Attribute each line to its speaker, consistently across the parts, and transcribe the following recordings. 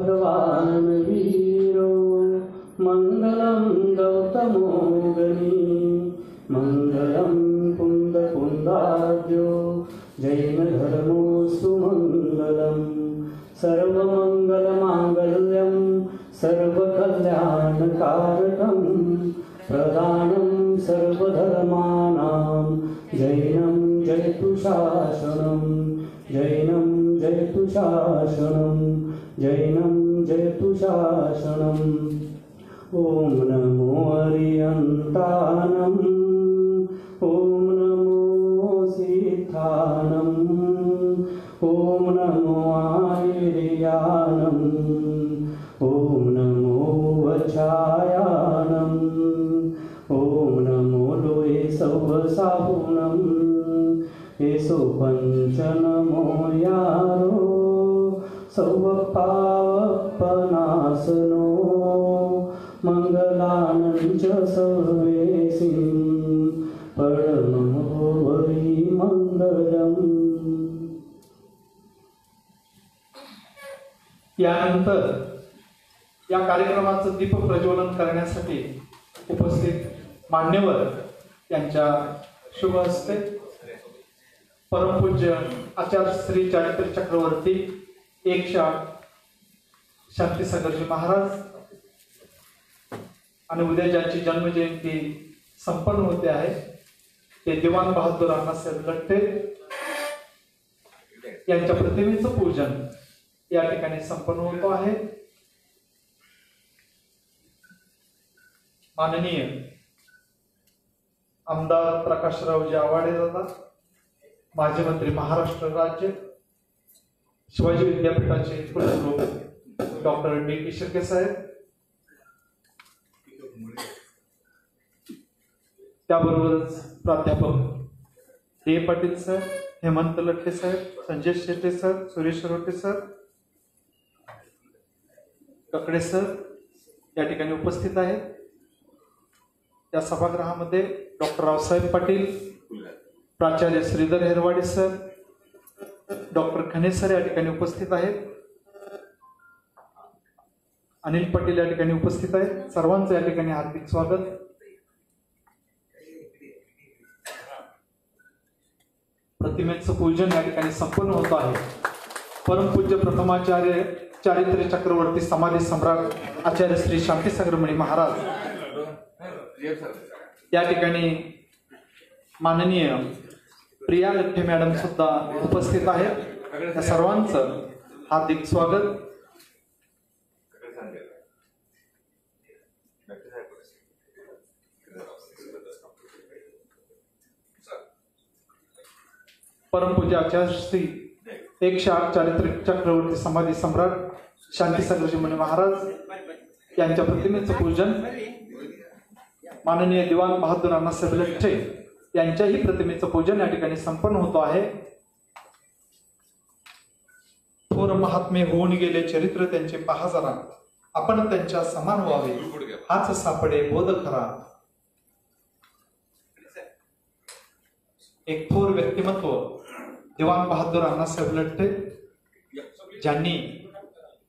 Speaker 1: भगवान वीरो मंगलम गौतमो गणी मंगलम कुंद कुंदाद्यो जैन धर्मो सुमंगलम सर्वमंगल मांगल्यम सर्वकल्याणकारकम प्रदानं सर्वधर्माणां जैनं जयतु शासनं जैनं जयतु शासनं जैनं जयतु शासनम्। ओम नमो अरियन्तानम् ओम नमो सिद्धानम् ओम नमो आयुर्यानम् ओम नमो वचायानम् ओम नमो लोये सवसाहुनम् एसो पंच नमो यारो सौवपावपनासनो मंगलानंच सर्वेसिं परमो वै मंगलम।
Speaker 2: यानंतर या कार्यक्रमाचं दीप प्रज्वलन करण्यासाठी उपस्थित मान्यवर यांच्या शुभ हस्ते परमपूज्य आचार्य श्री चारित्र चक्रवर्ती 108 शांतीसागरजी महाराज आणि उद्या ज्यांची जन्मजयंती संपन्न होते आहे ते दिवाण बहादूर अण्णासाहेब लठ्ठे यांच्या प्रतिमेचं पूजन या ठिकाणी संपन्न होतो आहे। माननीय आमदार प्रकाशरावजी आवाडे दादा, माजी मंत्री महाराष्ट्र राज्य, शिवाजी विद्यापीठाचे कुलगुरू डॉक्टर डी शिर्के साहेब, त्याबरोबरच प्राध्यापक डी पाटील सर, हेमंत लठ्ठे साहेब, Sanjay Shette sir, Suresh Rote sir, Kakade sir या ठिकाणी उपस्थित आहेत। या सभागृहामध्ये डॉक्टर रावसाहेब पाटील, प्राचार्य श्रीधर हेरवाडे सर, डॉक्टर खने सर या ठिकाणी उपस्थित आहेत, अनिल पाटील या ठिकाणी उपस्थित आहेत। सर्वांचं या ठिकाणी हार्दिक स्वागत। प्रतिमेचं पूजन या ठिकाणी संपन्न होत आहे। परमपूज्य प्रथमाचार्य चारित्र्य चक्रवर्ती समाधी सम्राट आचार्य श्री शांतीसागरमणी महाराज या ठिकाणी माननीय प्रिया लठ्ठे मॅडम सुद्धा उपस्थित आहेत। या सर्वांचं हार्दिक स्वागत। परमपूज्य आचार्य श्री 108 चारित्रिक चक्रवर्ती समाधी सम्राट शांतीसागरजी मणी महाराज यांच्या प्रतिमेचं पूजन माननीय दिवाण बहादूर अण्णासाहेब लठ्ठे यांच्याही प्रतिमेचं पूजन या ठिकाणी संपन्न होतो आहे। थोर महात्मे होऊन गेले चरित्र त्यांचे पहा जरा, आपण त्यांच्या समान व्हावे हाच सापडे बोध खरा। एक थोर व्यक्तिमत्व दिवाण बहादूर अण्णासाहेब लठ्ठे ज्यांनी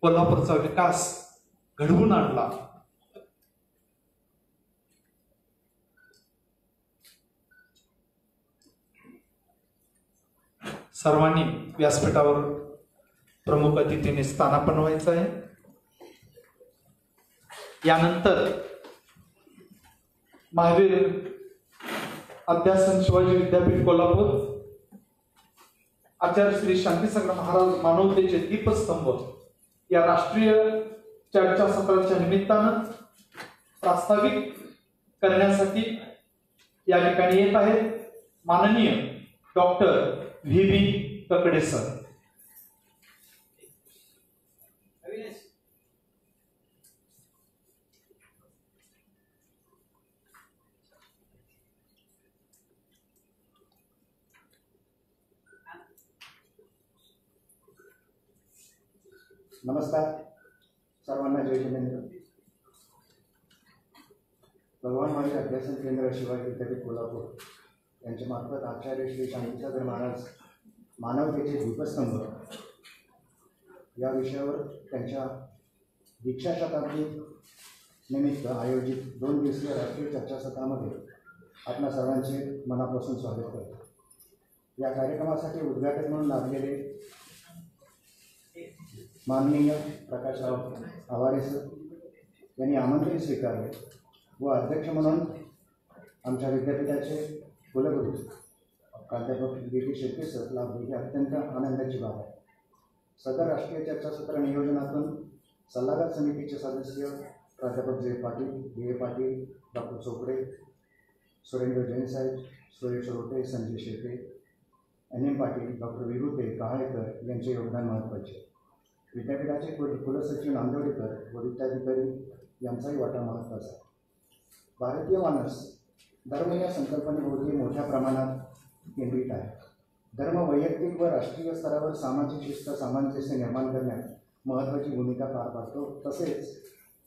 Speaker 2: कोल्हापूरचा विकास घडवून आणला। सर्वांनी व्यासपीठावर प्रमुख अतिथीने स्थानापन्न व्हायचं आहे। यानंतर महावीर अध्यासन शिवाजी विद्यापीठ कोल्हापूर आचार्य श्री शांतीसागर महाराज मानवतेचे दीपस्तंभ या राष्ट्रीय चर्चासत्राच्या निमित्तानं प्रास्ताविक करण्यासाठी या ठिकाणी येत आहेत माननीय डॉक्टर व्ही ककडे सर।
Speaker 3: नमस्कार सर्वांना, जय जिनेंद्र। भगवान महावीर अध्यासन केंद्र शिवाजी विद्यापीठ कोल्हापूर यांच्या मार्फत आचार्य श्री शांतीसागर महाराज मानवतेचे दीपस्तंभ या विषयावर त्यांच्या दीक्षा शताब्दी निमित्त आयोजित 2 दिवसीय राष्ट्रीय चर्चासत्रामध्ये आपल्या सर्वांचे मनापासून स्वागत करतो. या कार्यक्रमासाठी उद्घाटक म्हणून लाभलेले माननीय प्रकाशराव आवारे सर यांनी आमंत्रण स्वीकारले व अध्यक्ष म्हणून आमच्या विद्यापीठाचे कुलगुरू प्राध्यापक डी शेट्टी सर लाभले ही अत्यंत आनंदाची बाब आहे. सदर राष्ट्रीय चर्चासत्र नियोजनातून सल्लागार समितीचे सदस्य प्राध्यापक जे पाटील, बी पाटील, डॉक्टर चोपडे, सुरेंद्र जैन साहेब, सुरेश रोटे, संजय शेटे, NM पाटील, डॉक्टर विभूते कहाळेकर यांचे योगदान महत्त्वाचे. विद्यापीठाचे कुलसचिव नांदवडेकर व विद्याधिकारी यांचाही वाटा महत्त्वाचा आहे. भारतीय माणूस धर्म या संकल्पनेभोवती मोठ्या प्रमाणात केंद्रित आहे. धर्म वैयक्तिक व राष्ट्रीय स्तरावर सामाजिक शिस्त सामंजस्य निर्माण करण्यात महत्त्वाची भूमिका पार पाडतो. तसेच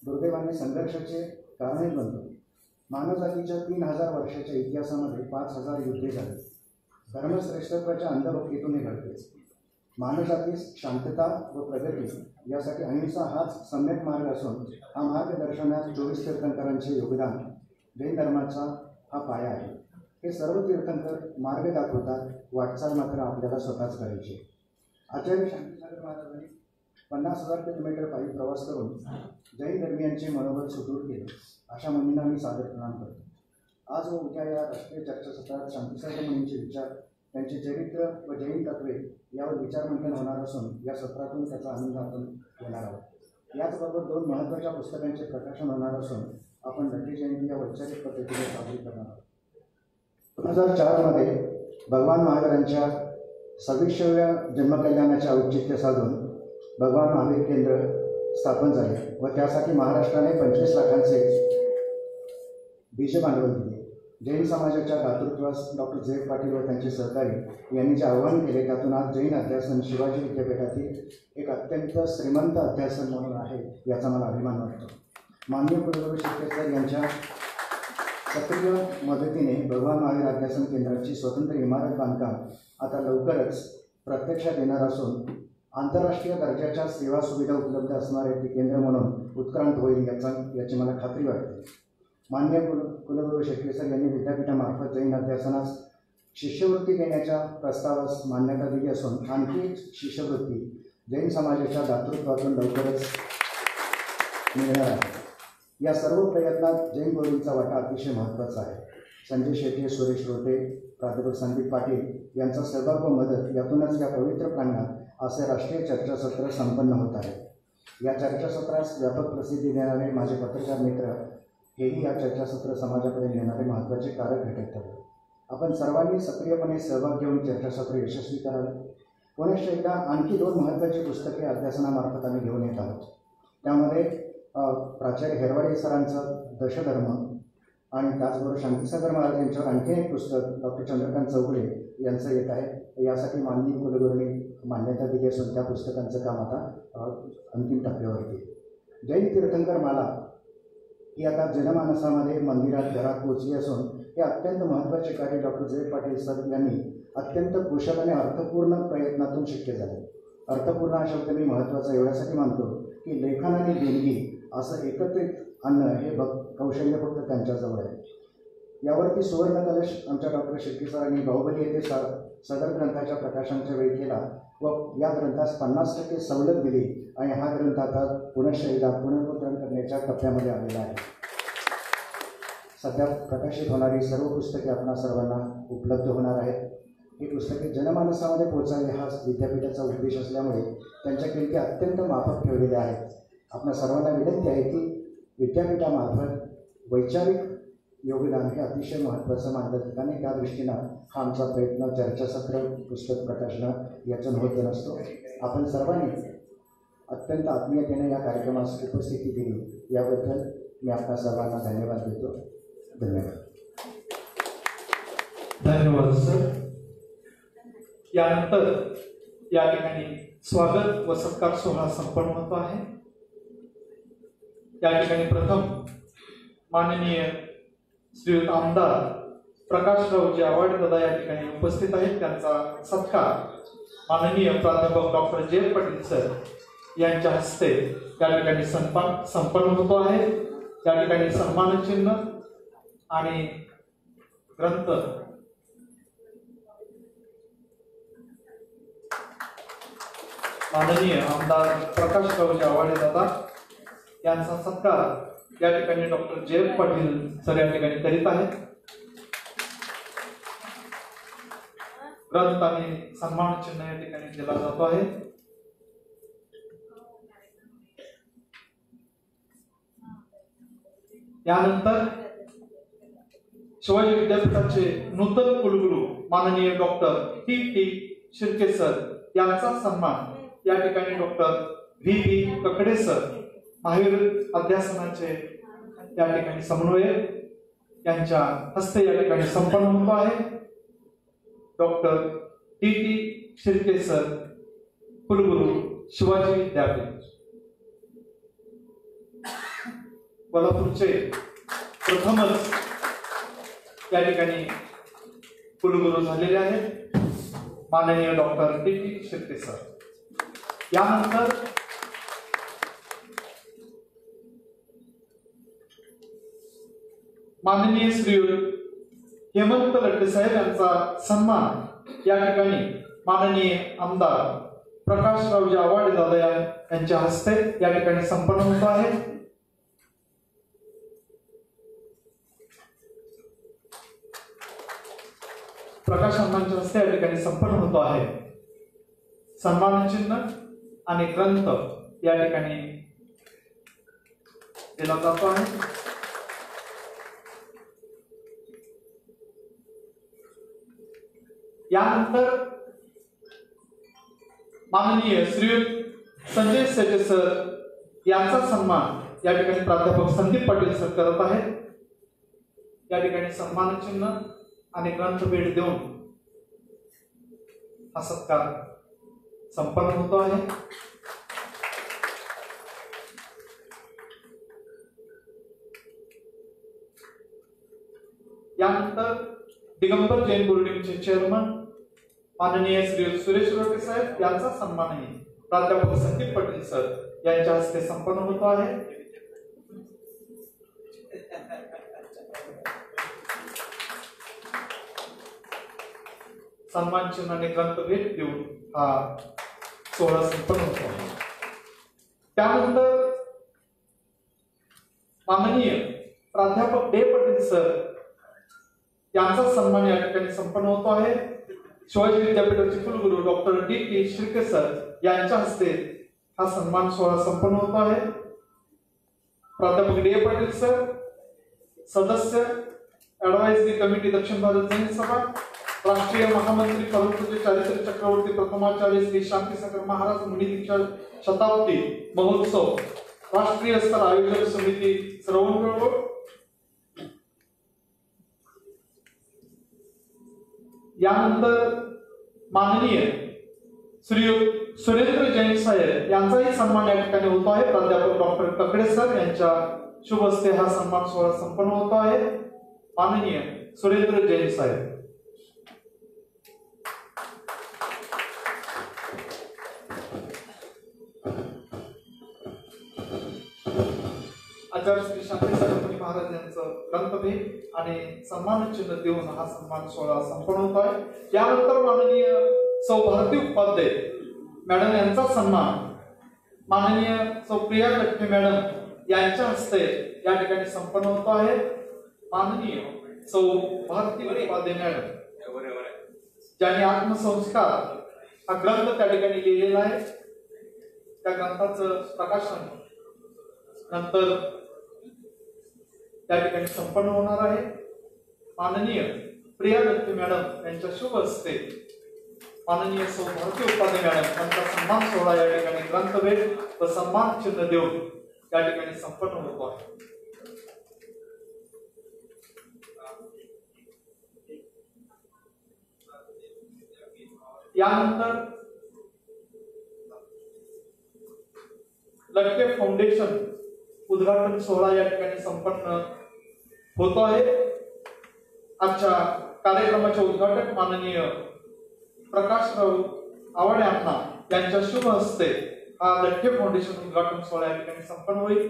Speaker 3: दुर्दैवाने संघर्षाचे कारणही बनतो. मानवजातीच्या 3000 वर्षाच्या इतिहासामध्ये 5000 युद्धे झाली. धर्मश्रेष्ठत्वाच्या अंधभक्तीतून हे घडते. मानवजातीस शांतता व प्रगती यासाठी अहिंसा हाच सम्यक मार्ग असून हा मार्ग दर्शवण्यात 24 तीर्थंकरांचे योगदान जैन धर्माचा हा पाया आहे. हे सर्व तीर्थंकर मार्ग दाखवतात, वाटचाल मात्र आपल्याला स्वतःच करायची. आचार्य शांतीसागर महाराजांनी 50,000 किलोमीटर पायी प्रवास करून जैन धर्मियांचे मनोबल सुदृढ केले. अशा मुनींना मी सादर प्रणाम करतो. आज व उद्या या राष्ट्रीय चर्चासत्रात शांतीसागर मुनींचे विचार, त्यांचे चरित्र व जैन तत्वे यावर विचारमंथन होणार असून या सत्रातून त्याचा आनंद आपण घेणार आहोत. याचबरोबर 2 महत्त्वाच्या पुस्तकांचे प्रकाशन होणार असून आपण दत्त जयंती या वैचारिक पद्धतीने साजरी करणार आहोत. 2004 मध्ये भगवान महावीरांच्या 26व्या जन्मकल्याणाचे औचित्य साधून भगवान महावीर केंद्र स्थापन झाले व त्यासाठी महाराष्ट्राने 25 लाखांचे बीज भांडवल दिले. जैन समाजाच्या दातृत्वास डॉक्टर जे पाटील व त्यांचे सहकारी यांनी जे आवाहन केले त्यातून आज जैन अध्यासन शिवाजी विद्यापीठातील एक अत्यंत श्रीमंत अध्यासन म्हणून आहे याचा मला अभिमान वाटतो. माननीय कुलगुरू शेट्टी सर यांच्या सक्रिय मदतीने भगवान महावीर अध्यासन केंद्राची स्वतंत्र इमारत बांधकाम आता लवकरच प्रत्यक्षात येणार असून आंतरराष्ट्रीय दर्जाच्या सेवा सुविधा उपलब्ध असणारे ते केंद्र म्हणून उत्क्रांत होईल याची मला खात्री वाटते. माननीय कुलगुरू शेट्टी सर यांनी विद्यापीठामार्फत जैन अध्यासनास शिष्यवृत्ती देण्याच्या प्रस्तावास मान्यता दिली असून आणखी एक शिष्यवृत्ती जैन समाजाच्या दातृत्वातून लवकरच मिळणार आहे. या सर्व प्रयत्नात जैन गुरूंचा वाटा अतिशय महत्त्वाचा आहे. संजय शेटे, सुरेश रोटे, प्राध्यापक संदीप पाटील यांचा सहभाग व मदत यातूनच या पवित्र प्रांगणात असे राष्ट्रीय चर्चासत्र संपन्न होत आहे. या चर्चासत्रास व्यापक प्रसिद्धी देणारे माझे पत्रकार मित्र हेही या चर्चासत्र समाजाकडे नेणारे महत्त्वाचे कारक घटक ठरले. आपण सर्वांनी सक्रियपणे सहभाग घेऊन चर्चासत्र यशस्वी करावे. पुनश्च एकदा आणखी 2 महत्त्वाची पुस्तके अध्यासनामार्फत आम्ही घेऊन येत आहोत. त्यामध्ये प्राचार्य हेरवाडे सरांचं दशधर्म आणि त्याचबरोबर शांतीसागर महाराज यांच्यावर आणखी एक पुस्तक डॉक्टर चंद्रकांत चौगुले यांचं येत आहे. यासाठी माननीय कुलगुरूंनी मान्यता दिली असून त्या पुस्तकांचं काम आता अंतिम टप्प्यावरती. जैन तीर्थंकर माला ही आता जनमानसामध्ये मंदिरात घरात पोचली असून हे अत्यंत महत्त्वाचे कार्य डॉक्टर जे पाटील सर यांनी अत्यंत कुशल आणि अर्थपूर्ण प्रयत्नातून शक्य झाले. अर्थपूर्ण हा शब्द मी महत्त्वाचा एवढ्यासाठी मानतो की लेखन आणि देणगी असं एकत्रित आणणं हे कौशल्य फक्त त्यांच्याजवळ आहे. यावरती सुवर्ण कलश आमच्या डॉक्टर शेट्टी सरांनी बाहुबली येथे सदर ग्रंथाच्या प्रकाशनाच्या वेळी केला व या ग्रंथास 50% सवलत दिली आणि हा ग्रंथ आता पुनश्च एकदा पुनर्मुद्रण करण्याच्या टप्प्यामध्ये आलेला आहे. सध्या प्रकाशित होणारी सर्व पुस्तके आपणा सर्वांना उपलब्ध होणार आहेत. ही पुस्तके जनमानसामध्ये पोहोचावी हा विद्यापीठाचा उद्देश असल्यामुळे त्यांच्या किमती अत्यंत माफक ठेवलेल्या आहेत. आपल्या सर्वांना विनंती आहे की विद्यापीठामार्फत वैचारिक योगदान हे अतिशय महत्त्वाचं मानलं जातं आणि त्या दृष्टीनं हा आमचा प्रयत्न चर्चासत्र पुस्तक प्रकाशनं यातून होत नसतो. आपण सर्वांनी अत्यंत आत्मीयतेने या कार्यक्रमास उपस्थिती दिली याबद्दल मी आपल्या सर्वांना धन्यवाद देतो. धन्यवाद.
Speaker 2: धन्यवाद सर. यानंतर या ठिकाणी स्वागत व सत्कार सोहळा संपन्न होतो आहे. या ठिकाणी प्रथम माननीय श्रीयुत आमदार प्रकाशरावजी आवाडे दादा या ठिकाणी उपस्थित आहेत. त्यांचा सत्कार माननीय प्राध्यापक डॉक्टर जे पाटील सर यांच्या हस्ते त्या ठिकाणी संपन्न होतो आहे। त्या ठिकाणी सन्मान चिन्ह आणि ग्रंथ माननीय आमदार प्रकाश रावजी आवाडे दादा यांचा सत्कार या ठिकाणी डॉक्टर जयंत पाटील सर या ठिकाणी करीत आहेत। ग्रंथ आणि सन्मान चिन्ह या ठिकाणी दिला जातो आहे। यानंतर शिवाजी विद्यापीठाचे नूतन कुलगुरू माननीय डॉक्टर टी शिर्के सर यांचा सन्मान या ठिकाणी डॉक्टर व्ही ककडे सर महावीर अध्यासनाचे या ठिकाणी समन्वयक यांच्या हस्ते या ठिकाणी संपन्न होतो आहे। डॉक्टर टी शिर्के सर कुलगुरू शिवाजी विद्यापीठ कोल्हापूरचे प्रथमच या ठिकाणी कुलगुरू झालेले आहेत माननीय डॉक्टर टी शिर्के सर। यानंतर माननीय श्री हेमंत लड्डे साहेब यांचा सन्मान या ठिकाणी माननीय आमदार प्रकाश रावजी आवाडे दादा यांच्या हस्ते या ठिकाणी संपन्न होत आहे। प्रकाश अण्णांच्या हस्ते या ठिकाणी संपन्न होतो आहे। सन्मान चिन्ह आणि ग्रंथ या ठिकाणी दिला जातो आहे। यानंतर माननीय श्री संजय सेटे सर यांचा सन्मान या ठिकाणी प्राध्यापक संदीप पाटील सर करत आहेत। या ठिकाणी सन्मान चिन्ह आणि ग्रंथ भेट देऊन हा सत्कार संपन्न होतो आहे। यानंतर दिगंबर जैन बोर्डिंगचे चेअरमन माननीय श्री सुरेश रोटे साहेब यांचा सन्मानही प्राध्यापक संदीप पाटील सर यांच्या हस्ते संपन्न होतो आहे। सन्मान चिन्ह आणि ग्रंथ भेट देऊन हा सोहळा संपन्न होतो आहे। त्यानंतर माननीय प्राध्यापक डे पाटील सर यांचा सन्मान या ठिकाणी संपन्न होतो आहे। शिवाजी विद्यापीठाचे कुलगुरू डॉक्टर टी शिर्के सर यांच्या हस्ते हा सन्मान सोहळा संपन्न होतो आहे। प्राध्यापक डे पाटील सर सदस्य ऍडवाइजरी कमिटी दक्षिण भारत जैन सभा राष्ट्रीय महामंत्री फारुखजी चारित्र चक्रवर्ती प्रथमाचार्य श्री शांतीसागर महाराज मुनी दीक्षा शताब्दी महोत्सव राष्ट्रीय स्तर आयोजक समिती श्रवणबेळगोळ। यानंतर माननीय श्री सुरेंद्र जैन साहेब यांचाही सन्मान या ठिकाणी होतो आहे। प्राध्यापक डॉक्टर ककडे सर यांच्या शुभ हस्ते हा सन्मान सोहळा संपन्न होतो आहे। माननीय सुरेंद्र जैन साहेब। आचार्य श्री शांतीसागर मुनी महाराज यांचं ग्रंथभेट आणि सन्मान चिन्ह देऊन हा सन्मान सोहळा संपन्न होतो आहे। यानंतर माननीय सौ भारती उपाध्याय मॅडम यांचा सन्मान माननीय सौ प्रिया लट्टे मॅडम यांच्या हस्ते या ठिकाणी संपन्न होतो आहे। माननीय सौ भारती उपाध्याय मॅडम ज्यांनी आत्मसंस्कार हा ग्रंथ त्या ठिकाणी लिहिलेला आहे। त्या ग्रंथाचं प्रकाशन नंतर त्या ठिकाणी संपन्न होणार आहे। माननीय प्रिया लट्टे मॅडम यांच्या शुभ हस्ते माननीय सौ भारती उपाध्याय मॅडम यांचा सन्मान सोहळा या ठिकाणी ग्रंथभेट व सन्मान चिन्ह देऊन या ठिकाणी संपन्न होतो आहे। यानंतर लटके फाउंडेशन उद्घाटन सोहळा या ठिकाणी संपन्न होतो आहे। आजच्या कार्यक्रमाचे उद्घाटक माननीय प्रकाशराव आवाडे अण्णा यांच्या शुभ हस्ते हा लठ्ठे फाउंडेशन उद्घाटन सोहळा या ठिकाणी संपन्न होईल.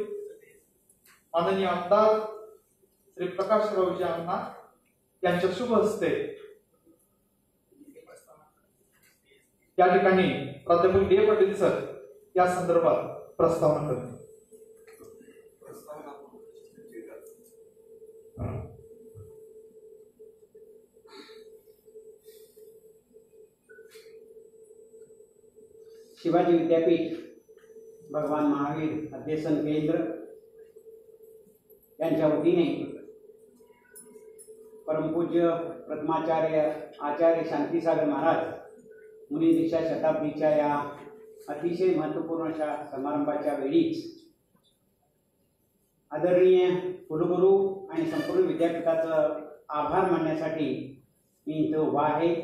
Speaker 2: माननीय आमदार श्री प्रकाशरावजी अण्णा यांच्या शुभ हस्ते या ठिकाणी प्राध्यापक डी पाटील सर या संदर्भात प्रस्तावना करतील.
Speaker 4: शिवाजी विद्यापीठ भगवान महावीर अध्यसन केंद्र यांच्या वतीने परमपूज्य प्रथमाचार्य आचार्य शांतीसागर महाराज मुनी दीक्षा शताब्दीच्या या अतिशय महत्त्वपूर्ण अशा समारंभाच्या वेळीच आदरणीय कुलगुरू आणि संपूर्ण विद्यापीठाचं आभार मानण्यासाठी मी इथं उभा आहे.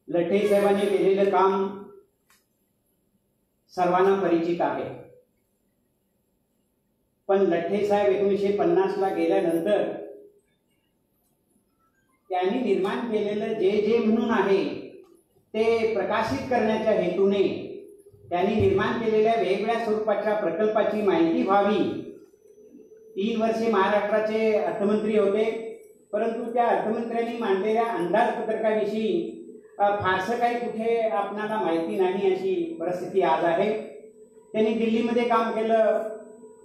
Speaker 4: लठ्ठे साहेबांनी केलेलं काम सर्वांना परिचित आहे, पण लठ्ठे साहेब 1950 ला गेल्यानंतर त्यांनी निर्माण केलेलं जे म्हणून आहे ते प्रकाशित करण्याच्या हेतूने त्यांनी निर्माण केलेल्या वेगवेगळ्या स्वरूपाच्या प्रकल्पाची माहिती व्हावी. 3 वर्षे महाराष्ट्राचे अर्थमंत्री होते, परंतु त्या अर्थमंत्र्यांनी मांडलेल्या अंदाजपत्रकाविषयी फारसं काही कुठे आपणाला माहिती नाही अशी परिस्थिती आज आहे. त्यांनी दिल्लीमध्ये काम केलं,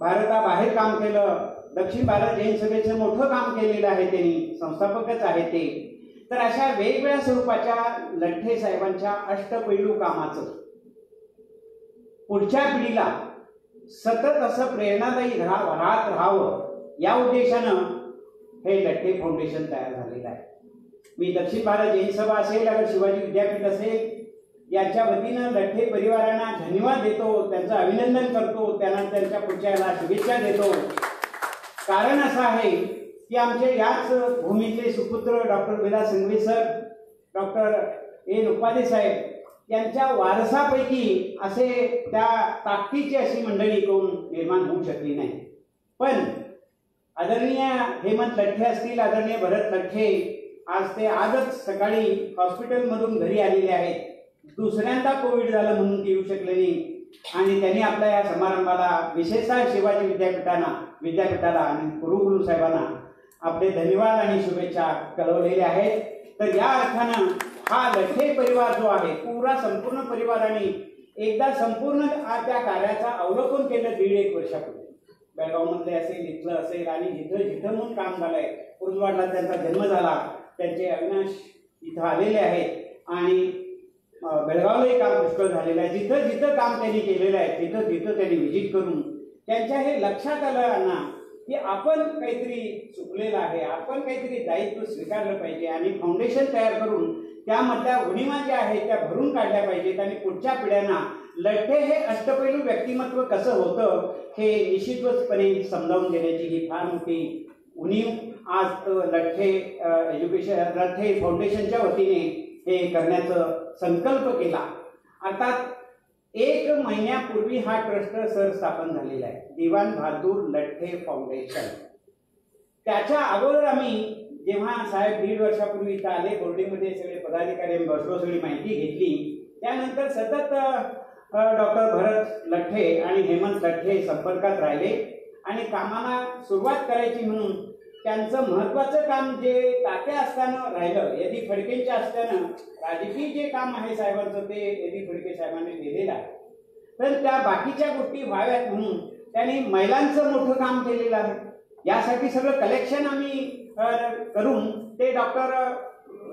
Speaker 4: भारताबाहेर काम केलं, दक्षिण भारत जैन सभेचं मोठं काम केलेलं आहे, त्यांनी संस्थापकच आहे ते. तर अशा वेगवेगळ्या स्वरूपाच्या लठ्ठे साहेबांच्या अष्टपैलू कामाचं पुढच्या पिढीला सतत असं प्रेरणादायी राहत राहावं या उद्देशानं हे लठ्ठे फाउंडेशन तयार झालेलं आहे. मी दक्षिण भारत जैन सभा असेल, अगर शिवाजी विद्यापीठ असेल, यांच्या वतीनं लठ्ठे परिवारांना धन्यवाद देतो, त्यांचं अभिनंदन करतो, त्यांना त्यांच्या पुढच्याला शुभेच्छा देतो. कारण असं आहे की आमचे याच भूमीतले सुपुत्र doctor Vilas Sanghvi sir, doctor A Upadhye साहेब यांच्या वारसापैकी असे त्या ताकदीची अशी मंडळी कोण निर्माण होऊ शकली नाही. पण आदरणीय हेमंत लठ्ठे असतील, आदरणीय भरत लठ्ठे आज ते आजच सकाळी हॉस्पिटलमधून घरी आलेले आहेत. दुसऱ्यांदा कोविड झालं म्हणून ते येऊ शकले नाही आणि त्यांनी आपल्या या समारंभाला विशेषतः शिवाजी विद्यापीठाला आणि कुलगुरू साहेबांना आपले धन्यवाद आणि शुभेच्छा कळवलेल्या आहेत. तर या अर्थानं हा लठ्ठे परिवार जो आहे, संपूर्ण परिवाराने एकदा संपूर्ण त्या कार्याचा अवलोकन केलं 1.5 वर्षापूर्वी. बेळगावमधले असेल, इथलं असेल आणि जिथं म्हणून काम झालंय, उर्जवाडला त्यांचा जन्म झाला, त्यांचे अविनाश इथं आलेले आहेत आणि बेळगावलाही काम पुष्कळ झालेलं आहे. जिथं काम त्यांनी केलेलं आहे तिथं त्यांनी व्हिजिट करून त्यांच्या हे लक्षात आलं ना की आपण काहीतरी चुकलेलं आहे, आपण काहीतरी दायित्व स्वीकारलं पाहिजे आणि फाउंडेशन तयार करून त्यामधल्या उणिवा ज्या आहेत त्या भरून काढल्या पाहिजेत आणि पुढच्या पिढ्यांना लठ्ठे हे अष्टपैलू व्यक्तिमत्व कसं होतं हे निश्चितपणे समजावून देण्याची ही फार मोठी उणीव आज लठ्ठे फाउंडेशनच्या वतीने हे करण्याचा संकल्प केला. अर्थात 1 महिन्यापूर्वी हा ट्रस्ट सर स्थापन झालेला आहे, दिवान बहादूर लठ्ठे फाउंडेशन. त्याच्या अगोदर आम्ही जेव्हा साहेब 1.5 वर्षापूर्वी इथं आले, बोर्डिंगमध्ये सगळे पदाधिकारी बसलो, सगळी माहिती घेतली. त्यानंतर सतत डॉक्टर भरत लठ्ठे आणि हेमंत लठ्ठे संपर्कात राहिले आणि कामाला सुरुवात करायची म्हणून त्यांचं महत्त्वाचं काम जे तात्या असताना राहिलं, यदी फडकेंच्या असताना राजकीय जे काम आहे साहेबांचं ते यदी फडके साहेबांनी केलेलं आहे. तर त्या बाकीच्या गोष्टी व्हाव्यात म्हणून त्यांनी महिलांचं मोठं काम केलेलं आहे. यासाठी सगळं कलेक्शन आम्ही करून ते डॉक्टर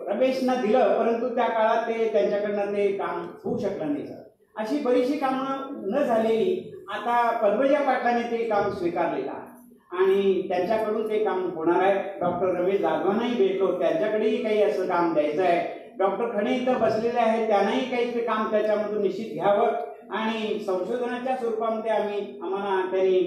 Speaker 4: रमेशना दिलं, परंतु त्या काळात ते त्यांच्याकडनं ते काम होऊ शकलं नाही सर. अशी बरीचशी कामं न झालेली आता पद्मजा पाटलांनी ते काम स्वीकारलेलं आहे आणि त्यांच्याकडून ते काम होणार आहे. डॉक्टर रमेश जाधवांनाही भेटलो, त्यांच्याकडेही काही असं काम द्यायचं आहे. डॉक्टर खणे इथं बसलेले आहेत, त्यांनाही काही ते काम त्याच्यामधून निश्चित घ्यावं आणि संशोधनाच्या स्वरूपामध्ये आम्हाला त्यांनी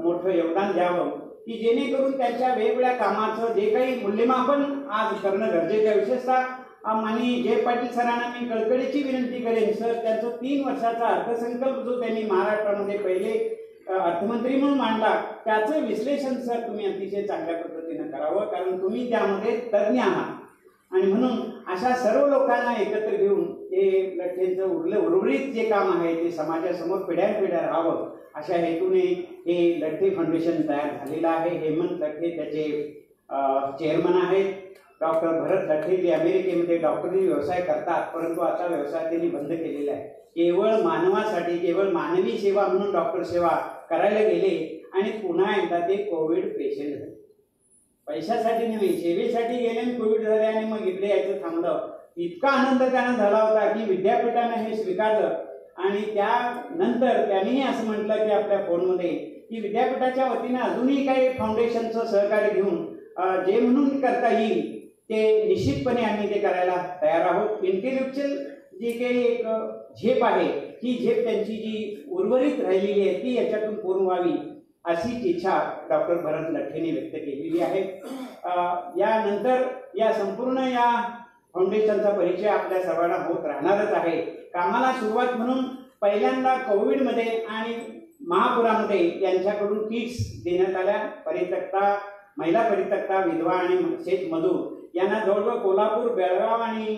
Speaker 4: मोठं योगदान द्यावं की जेणेकरून त्यांच्या वेगवेगळ्या कामाचं जे काही मूल्यमापन आज करणं गरजेचं आहे. विशेषतः माननीय जय पाटील सरांना मी कळकळीची विनंती करेन सर, त्यांचा 3 वर्षाचा अर्थसंकल्प जो त्यांनी महाराष्ट्रामध्ये पहिले अर्थमंत्री म्हणून मांडला त्याचं विश्लेषण सर तुम्ही अतिशय चांगल्या पद्धतीनं करावं, कारण तुम्ही त्यामध्ये तज्ज्ञ आहात आणि म्हणून अशा सर्व लोकांना एकत्र घेऊन हे लठ्ठेंचं उर्वरित जे काम आहे ते समाजासमोर पिढ्यानपिढ्या राहावं अशा हेतूने हे लठ्ठे फाउंडेशन तयार झालेलं आहे. हेमंत लठ्ठे त्याचे चेअरमन आहेत. डॉक्टर भरत लठ्ठे जे अमेरिकेमध्ये डॉक्टरी व्यवसाय करतात, परंतु आता व्यवसाय त्यांनी बंद केलेला आहे. केवळ मानवासाठी, केवळ मानवी सेवा म्हणून डॉक्टर सेवा करायला गेले आणि पुन्हा एकदा ते कोविड पेशंट झाले. पैशासाठी नव्हे, सेवेसाठी गेले आणि कोविड झाले आणि मग इकडे यायचं थांबलं. इतका आनंद त्यांना झाला होता की विद्यापीठाने हे स्वीकारलं आणि त्यानंतर त्यांनीही असं म्हटलं की आपल्या फोनमध्ये की विद्यापीठाच्या वतीने अजूनही काही फाउंडेशनचं सहकार्य घेऊन जे म्हणून करता येईल ते निश्चितपणे आम्ही ते करायला तयार आहोत. इंटेलेक्च्युअल जी काही एक झेप आहे ही झेप त्यांची जी उर्वरित राहिलेली आहे ती याच्यातून पूर्ण व्हावी अशी इच्छा डॉक्टर भरत लठ्ठेने व्यक्त केलेली आहे. यानंतर या संपूर्ण या फाउंडेशनचा परिचय आपल्या सर्वांना होत राहणारच आहे. कामाला सुरुवात म्हणून पहिल्यांदा कोविडमध्ये आणि महापुरामध्ये यांच्याकडून किट्स देण्यात आल्या. परित्यक्ता, महिला परित्यक्ता, विधवा आणि शेतमजूर यांना जवळजवळ कोल्हापूर, बेळगाव आणि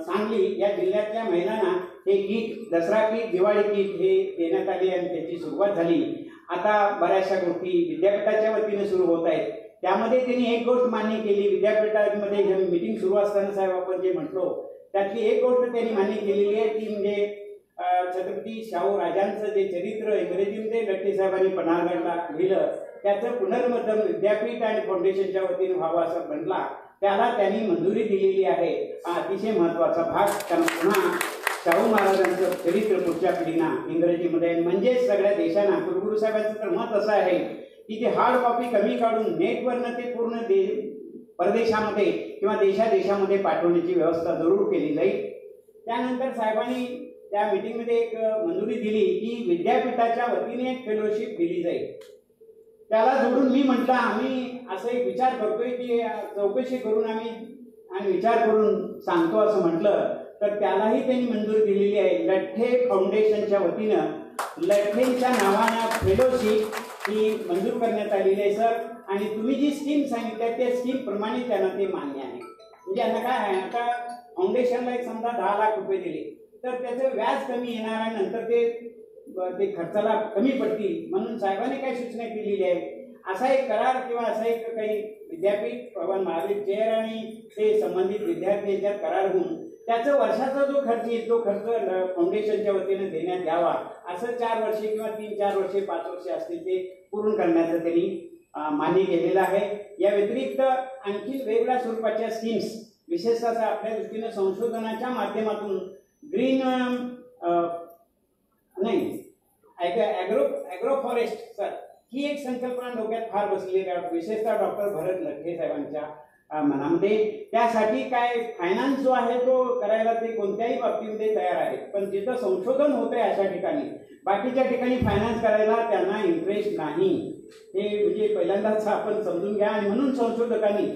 Speaker 4: सांगली या जिल्ह्यातल्या महिलांना हे kit, Dussehra kit, Diwali kit हे देण्यात आले आणि त्याची सुरुवात झाली. आता बऱ्याचशा गोष्टी विद्यापीठाच्या वतीने सुरू होत आहेत. त्यामध्ये त्यांनी एक गोष्ट मान्य केली. विद्यापीठामध्ये मीटिंग सुरू असताना साहेब आपण जे म्हटलो त्यातली एक गोष्ट त्यांनी मान्य केलेली आहे ती म्हणजे छत्रपती शाहू राजांचं जे चरित्र इंग्रजीमध्ये लठ्ठे साहेबांनी पन्हाळगडला लिहिलं त्याचं पुनर्मतन विद्यापीठ आणि फाउंडेशनच्या वतीने व्हावं असं म्हटला. त्याला त्यांनी मंजुरी दिलेली आहे. हा अतिशय महत्त्वाचा भाग. कारण पुन्हा शाहू महाराजांचं चरित्र पुढच्या पिढींना इंग्रजीमध्ये म्हणजेच सगळ्या देशांना. कुलगुरू साहेबांचं तर मत असं आहे की ते हार्ड कॉपी कमी काढून नेटवरनं ते पूर्ण परदेशामध्ये किंवा देशादेशामध्ये पाठवण्याची व्यवस्था जरूर केली जाईल. त्यानंतर साहेबांनी त्या मीटिंगमध्ये एक मंजुरी दिली की विद्यापीठाच्या वतीने एक फेलोशिप दिली जाईल. त्याला जोडून मी म्हटलं आम्ही असं एक विचार करतोय की चौकशी करून आम्ही आणि विचार करून सांगतो असं म्हटलं तर त्यालाही त्यांनी मंजुरी दिलेली आहे. लठ्ठे फाउंडेशनच्या वतीनं लठ्ठेंच्या नावानं फेलोशिप ही मंजूर करण्यात आलेली आहे सर. आणि तुम्ही जी स्कीम सांगितल्या त्या स्कीम प्रमाणे त्यांना ते मान्य आहे. म्हणजे यांना काय आहे, आता फाउंडेशनला एक समजा 10 लाख रुपये दिले तर त्याचं व्याज कमी येणार आहे, नंतर ते खर्चाला कमी पडतील. म्हणून साहेबांनी काय सूचना केलेली आहे असा एक करार किंवा असा एक काही विद्यापीठ भवन महावीर चेअर आणि ते संबंधित विद्यार्थी याच्यात करार होऊन त्याचं वर्षाचा जो खर्च येईल तो खर्च फाउंडेशनच्या वतीने देण्यात यावा. असं 4 वर्षे किंवा 3-4 वर्षे 5 वर्षे असतील ते पूर्ण करण्याचं त्यांनी मान्य केलेलं आहे. या व्यतिरिक्त आणखी वेगवेगळ्या स्वरूपाच्या स्कीम्स विशेषतः आपल्या दृष्टीने संशोधनाच्या माध्यमातून ग्रीन ॲग्रो फॉरेस्ट सर ही एक संकल्पना डोक्यात फार बसलेली आहे विशेषतः डॉक्टर भरत लठ्ठे साहेबांच्या मनामध्ये. त्यासाठी काय फायनान्स जो आहे तो करायला ते कोणत्याही बाबतीमध्ये तयार आहेत. पण जिथं संशोधन होत आहे अशा ठिकाणी बाकीच्या ठिकाणी फायनान्स करायला त्यांना इंटरेस्ट नाही. हे म्हणजे पहिल्यांदाच आपण समजून घ्या. आणि म्हणून संशोधकांनी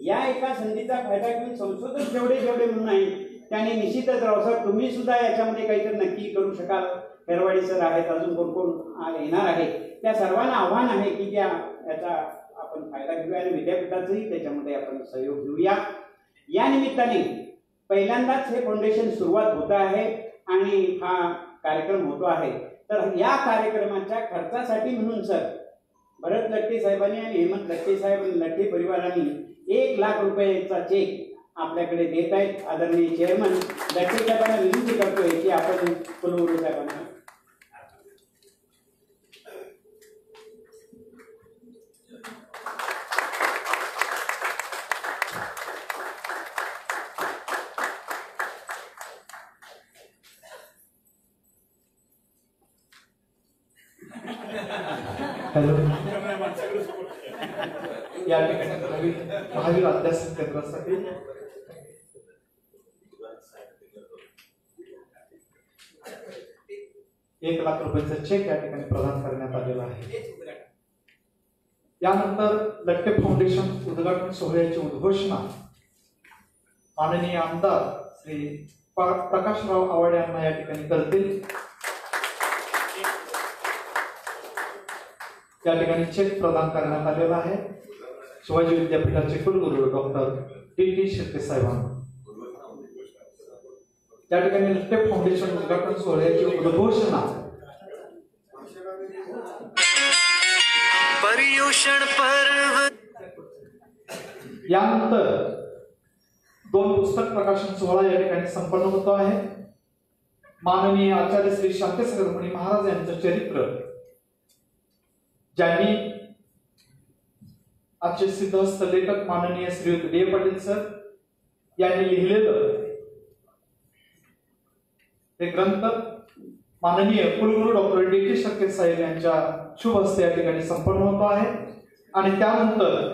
Speaker 4: या एका संधीचा फायदा घेऊन संशोधक जेवढे म्हणून आहे त्याने निश्चितच रावसाहेब तुम्ही सुद्धा याच्यामध्ये काहीतरी नक्की करू शकाल. हेरवाडी सर आहेत, अजून कोण येणार आहे, त्या सर्वांना आव्हान आहे की याचा आपण फायदा घेऊया आणि विद्यापीठाचाही त्याच्यामध्ये आपण सहयोग घेऊया. या निमित्ताने पहिल्यांदाच हे फाउंडेशन सुरुवात होत आहे आणि हा कार्यक्रम होतो आहे. तर या कार्यक्रमाच्या खर्चासाठी म्हणून सर भरत लठ्ठे साहेबांनी आणि हेमंत लठ्ठे साहेब आणि लठ्ठे परिवारांनी 1 लाख रुपयाचा चेक आपल्याकडे देत आहेत. आदरणीय चेअरमन लठ्ठे साहेबांना विनंती करतोय की आपण कुलगुरू साहेबांना
Speaker 2: हॅलो या ठिकाणी महावीर अध्यासन केंद्रासाठी $1 लाख रुपयांचा चेक या ठिकाणी प्रदान करण्यात आलेला आहे. यानंतर लठ्ठे फाउंडेशन उद्घाटन सोहळ्याची उद्घोषणा माननीय आमदार श्री प्रकाशराव आवाडे यांना या ठिकाणी करतील. या ठिकाणी चेक प्रदान करण्यात आलेला आहे. शिवाजी विद्यापीठाचे कुलगुरू डॉक्टर टी शेट्टी साहेबांना. त्या ठिकाणी लट्टे फाउंडेशन उद्घाटन सोहळ्याची उद्घोषणा
Speaker 5: पर्युषण पर्व
Speaker 2: यानंतर 2 पुस्तक प्रकाशन सोहळा या ठिकाणी संपन्न होतो आहे. माननीय आचार्य श्री शांतीसागर मुनी महाराज यांचं चरित्र ज्यांनी आजचे सिद्धहस्त लेखक माननीय श्री डी पाटील सर यांनी लिहिलेलं हे ग्रंथ माननीय कुलगुरू डॉक्टर डी शक्के साहेब यांच्या शुभ हस्ते या ठिकाणी संपन्न होतो आहे. आणि त्यानंतर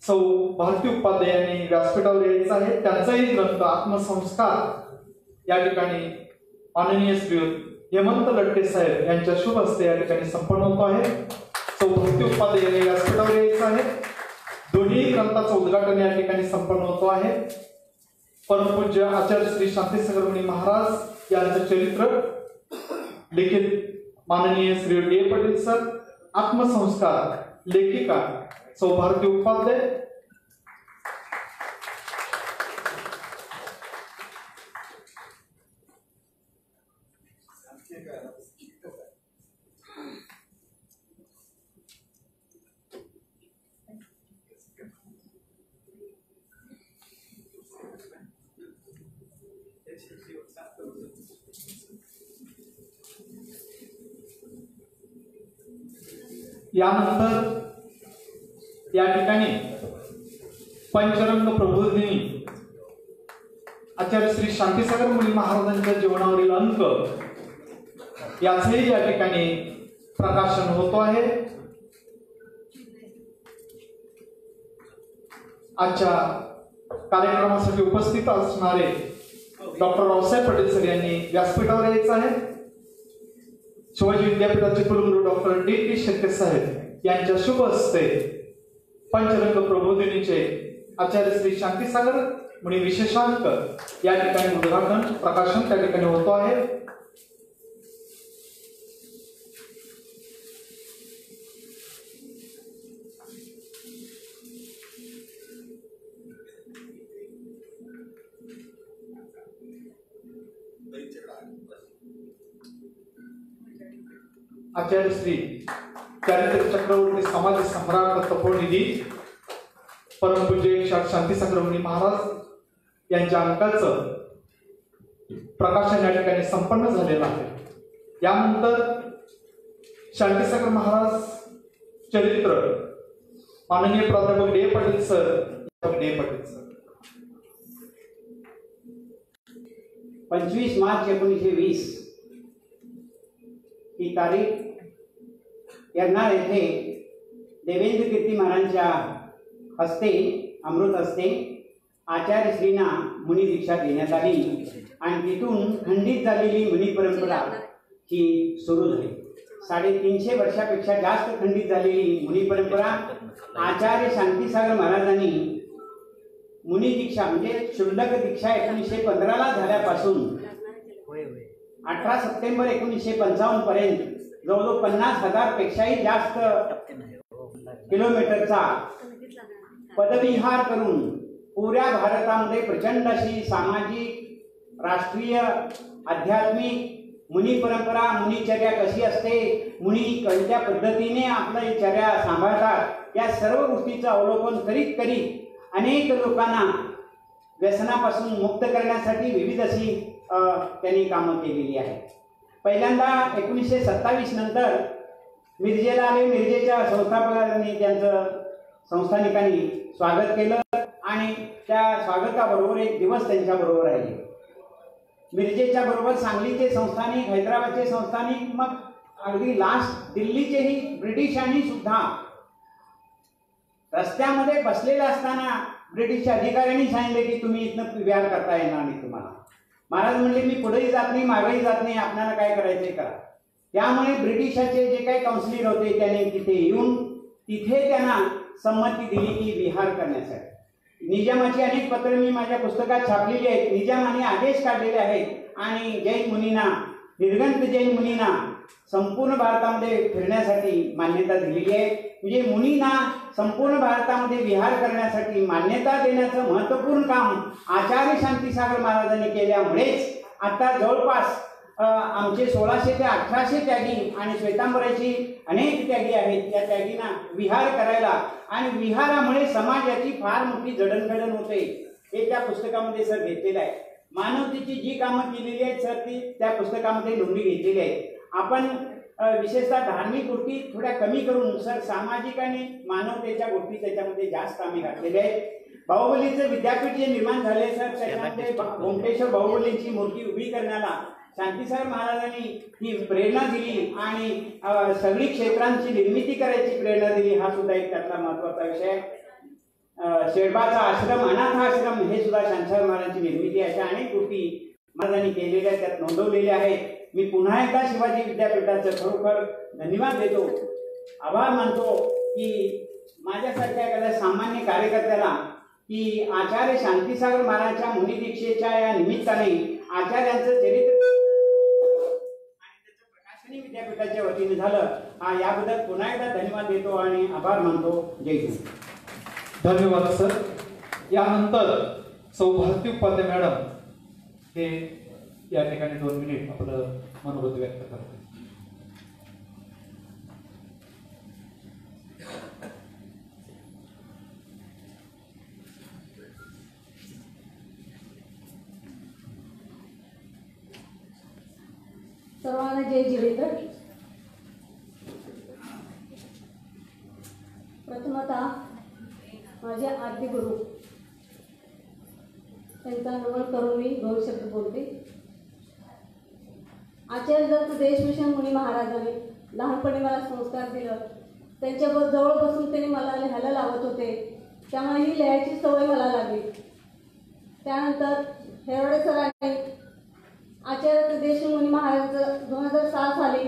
Speaker 2: सौ भारती उपाध्याय यांनी व्यासपीठावर यायचं आहे. त्यांचाही ग्रंथ आत्मसंस्कार या ठिकाणी माननीय श्री हेमंत लट्टे साहेब यांच्या शुभ हस्ते या ठिकाणी संपन्न होतो आहे. सौ भारती उपाध्याय यांनी व्यासपीठावर यायचं आहे. दोन्ही ग्रंथाचं उद्घाटन या ठिकाणी संपन्न होतो आहे. परमपूज्य आचार्य श्री शांतीसागर मुनी महाराज यांचं चरित्र लिखित माननीय श्री डी पाटील सर, आत्मसंस्कार लेखिका सौ भारती उपाध्याय, यानंतर या ठिकाणी पंचरंग प्रबोधिनी आचार्य श्री शांतीसागर मुनी महाराजांच्या जीवनावरील अंक याचेही या ठिकाणी प्रकाशन होतो आहे. आजच्या कार्यक्रमासाठी उपस्थित असणारे डॉक्टर रावसाहेब पटेल सर यांनी व्यासपीठावर यायचं आहे. शिवाजी विद्यापीठाचे कुलगुरू डॉक्टर डी शक्के साहेब यांच्या शुभ हस्ते पंचरंग प्रबोधिनीचे आचार्य श्री शांतीसागर मुनी विशेषांक या ठिकाणी उद्घाटन प्रकाशन त्या ठिकाणी होतो आहे. आचार्य श्री चारित्र चक्रवर्ती समाज सम्राट तपोनिधी परमपूज्य शांतीसागर मुनी महाराज यांच्या अंकाचं प्रकाशन या ठिकाणी संपन्न झालेलं आहे. यानंतर शांतीसागर महाराज चरित्र माननीय प्राध्यापक डी पाटील सर
Speaker 4: 25 मार्च 1920 ही तारीख यरनाळ येथे देवेंद्र कीर्ती महाराजांच्या हस्ते अमृत हस्ते आचार्य श्रींना मुनी दीक्षा देण्यात आली आणि तिथून खंडित झालेली मुनी परंपरा ही सुरू झाली. 350 वर्षापेक्षा जास्त खंडित झालेली मुनी परंपरा आचार्य शांतीसागर महाराजांनी मुनी दीक्षा म्हणजे क्षुल्लक दीक्षा 1915 झाल्यापासून 18 सप्टेंबर 1955 पर्यंत जवळजवळ 50,000 पेक्षाही जास्त किलोमीटरचा पदविहार करून पुऱ्या भारतामध्ये प्रचंड अशी सामाजिक, राष्ट्रीय, आध्यात्मिक मुनी परंपरा, मुनीचर्या कशी असते, मुनी कोणत्या पद्धतीने आपली चर्या सांभाळतात, या सर्व गोष्टीचं अवलोकन करीत करीत अनेक लोकांना व्यसनापासून मुक्त करण्यासाठी विविध अशी त्यांनी कामं केलेली आहेत. पहिल्यांदा 1927 नंतर मिरजेला आले. मिरजेच्या संस्थापकांनी त्यांचं संस्थानिकांनी स्वागत केलं आणि त्या स्वागताबरोबर एक दिवस त्यांच्या बरोबर राहिले. मिरजेच्या बरोबर सांगलीचे संस्थानिक, हैदराबादचे संस्थानिक, मग अगदी लास्ट दिल्लीचेही ब्रिटिशांनी सुद्धा रस्त्यामध्ये बसलेले असताना ब्रिटिश अधिकाऱ्यांनी सांगितले की तुम्ही इथनं विहार करता येणार नाही तुम्हाला. महाराज म्हणले मी पुढेही जात नाही, मागेही जात नाही, आपल्याला काय करायचंय करा. त्यामुळे ब्रिटिशाचे जे काही काउन्सिलर होते त्यांनी तिथे येऊन तिथे त्यांना संमती दिली की विहार करण्यासाठी. निजामाची अनेक पत्र मी माझ्या पुस्तकात छापलेली आहेत. निजामाने आदेश काढलेले आहेत आणि जैन मुनींना, निर्गंत जैन मुनींना संपूर्ण भारतामध्ये फिरण्यासाठी मान्यता दिलेली आहे. म्हणजे मुनींना संपूर्ण भारतामध्ये विहार करण्यासाठी मान्यता देण्याचं महत्त्वपूर्ण काम आचार्य शांतीसागर महाराजांनी केल्यामुळेच आता जवळपास आमचे 1600 ते 1800 त्यागी आणि श्वेतांबराची अनेक त्यागी आहेत. त्या त्यागींना विहार करायला आणि विहारामुळे समाजाची फार मोठी जडणघडण होते हे त्या पुस्तकामध्ये सर घेतलेलं आहे. मानवतेची जी कामं केलेली आहेत सर ती त्या पुस्तकामध्ये नोंदी घेतलेली आहे. आपण विशेषतः धार्मिक गोष्टी थोड्या कमी करून सर सामाजिक आणि मानवतेच्या गोष्टी त्याच्यामध्ये जास्त आम्ही घातलेल्या आहेत. बाहुबलीचं विद्यापीठ जे निर्माण झाले सर त्याच्यामध्ये ओंकारेश्वर बाहुबलींची मूर्ती उभी करण्याला शांतीसाहेब महाराजांनी ही प्रेरणा दिली आणि सगळी क्षेत्रांची निर्मिती करायची प्रेरणा दिली. हा सुद्धा एक त्यातला महत्वाचा विषय आहे. शेडबाचा आश्रम अनाथ आश्रम हे सुद्धा शांतीसाहेब महाराजांची निर्मिती अशा अनेक गोष्टी महाराजांनी केलेल्या त्यात नोंदवलेल्या आहेत. मी पुन्हा एकदा शिवाजी विद्यापीठाचं खरोखर धन्यवाद देतो, आभार मानतो की माझ्यासारख्या एखाद्या सामान्य कार्यकर्त्याला की आचार्य शांतीसागर महाराजांच्या मुनिदीक्षेच्या या निमित्ताने आचार्यांचं चरित्र आणि त्याचं प्रकाशनी विद्यापीठाच्या वतीने झालं. याबद्दल पुन्हा एकदा धन्यवाद देतो आणि आभार मानतो. जय हिंद.
Speaker 2: धन्यवाद सर. यानंतर सौभाग्य उपाध्याय मॅडम हे या ठिकाणी 2 मिनिट आपलं मनोगत व्यक्त करतात.
Speaker 6: सर्वांना जय जिनेंद्र. प्रथमतः माझे आद्य गुरु त्यांचा नमन करून मी 2 शब्द बोलते. आचार्य दत्त देशभूषण मुनी महाराजांनी लहानपणी मला संस्कार दिलं. त्यांच्या जवळ बसून त्यांनी मला लिहायला लावत होते, त्यामुळे ही लिहायची सवय मला लागली. त्यानंतर हेरवडे सरांनी आचार्य देशभूषण मुनी महाराजांचं 2007 साली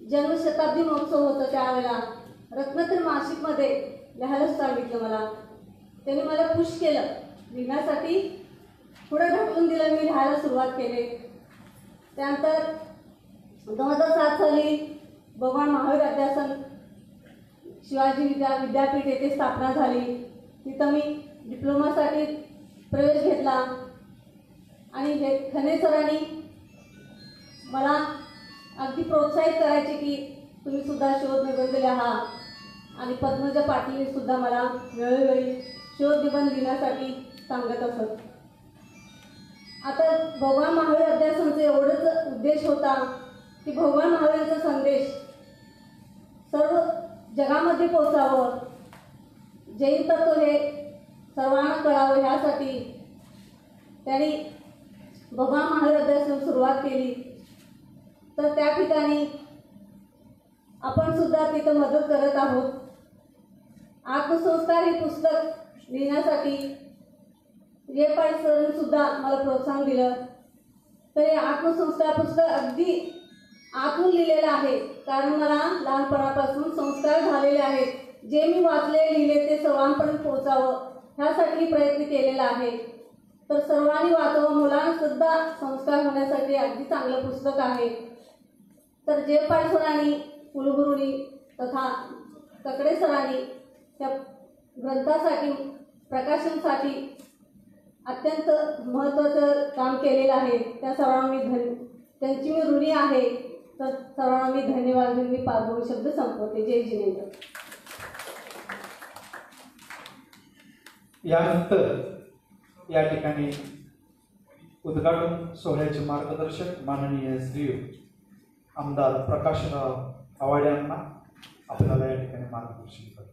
Speaker 6: जन्मशताब्दी महोत्सव होता. त्यावेळेला रत्नत्र मासिकमध्ये लिहायला सांगितलं मला. त्यांनी मला पुश केलं लिहिण्यासाठी, पुढे ढकलून दिलं. मी लिहायला सुरुवात केली. त्यानंतर 2007 साली भगवान महावीर अध्यासन शिवाजी विद्यापीठ येथे स्थापना झाली. तिथं मी डिप्लोमासाठी प्रवेश घेतला आणि हे खने सरांनी मला अगदी प्रोत्साहित करायचे की तुम्ही सुद्धा शोध निबंध लिहा आणि पद्मजा पाटील सुद्धा मला वेळोवेळी शोध निबंध लिहिण्यासाठी सांगत असत. आता भगवान महावीर अध्यासनचा एवढंच उद्देश होता की भगवान महावीरांचा संदेश सर्व जगामध्ये पोचावं, जैन तत्व हे सर्वांना कळावं ह्यासाठी त्यांनी भगवान महावीर अध्यासन सुरुवात केली. तर त्या ठिकाणी आपण सुद्धा तिथं मदत करत आहोत. आत्मसंस्कार हे पुस्तक लिहिण्यासाठी रेपाळ सरांनी सुद्धा मला प्रोत्साहन दिलं. तर हे आत्मसंस्कार पुस्तक अगदी आतून लिहिलेलं आहे, कारण मला लहानपणापासून संस्कार झालेले आहेत. जे मी वाचले लिहिले ते सर्वांपर्यंत पोहोचावं ह्यासाठी प्रयत्न केलेला आहे. तर सर्वांनी वाचावं, मुलांना सुद्धा संस्कार होण्यासाठी अगदी चांगलं पुस्तक आहे. तर जयपाल सरांनी, कुलगुरूंनी तथा तकडे सरांनी त्या ग्रंथासाठी प्रकाशनासाठी अत्यंत महत्त्वाचं काम केलेलं आहे. त्या सर्वांना त्यांची मी ऋणी आहे. तर सर्वांना मी धन्यवाद देऊन मी 2 शब्द संपवते. जय जिनेंद्र.
Speaker 2: यानंतर या ठिकाणी उद्घाटन सोहळ्याचे मार्गदर्शक माननीय श्री आमदार प्रकाशराव आवाडे यांना आपल्याला या ठिकाणी मार्गदर्शन करतात.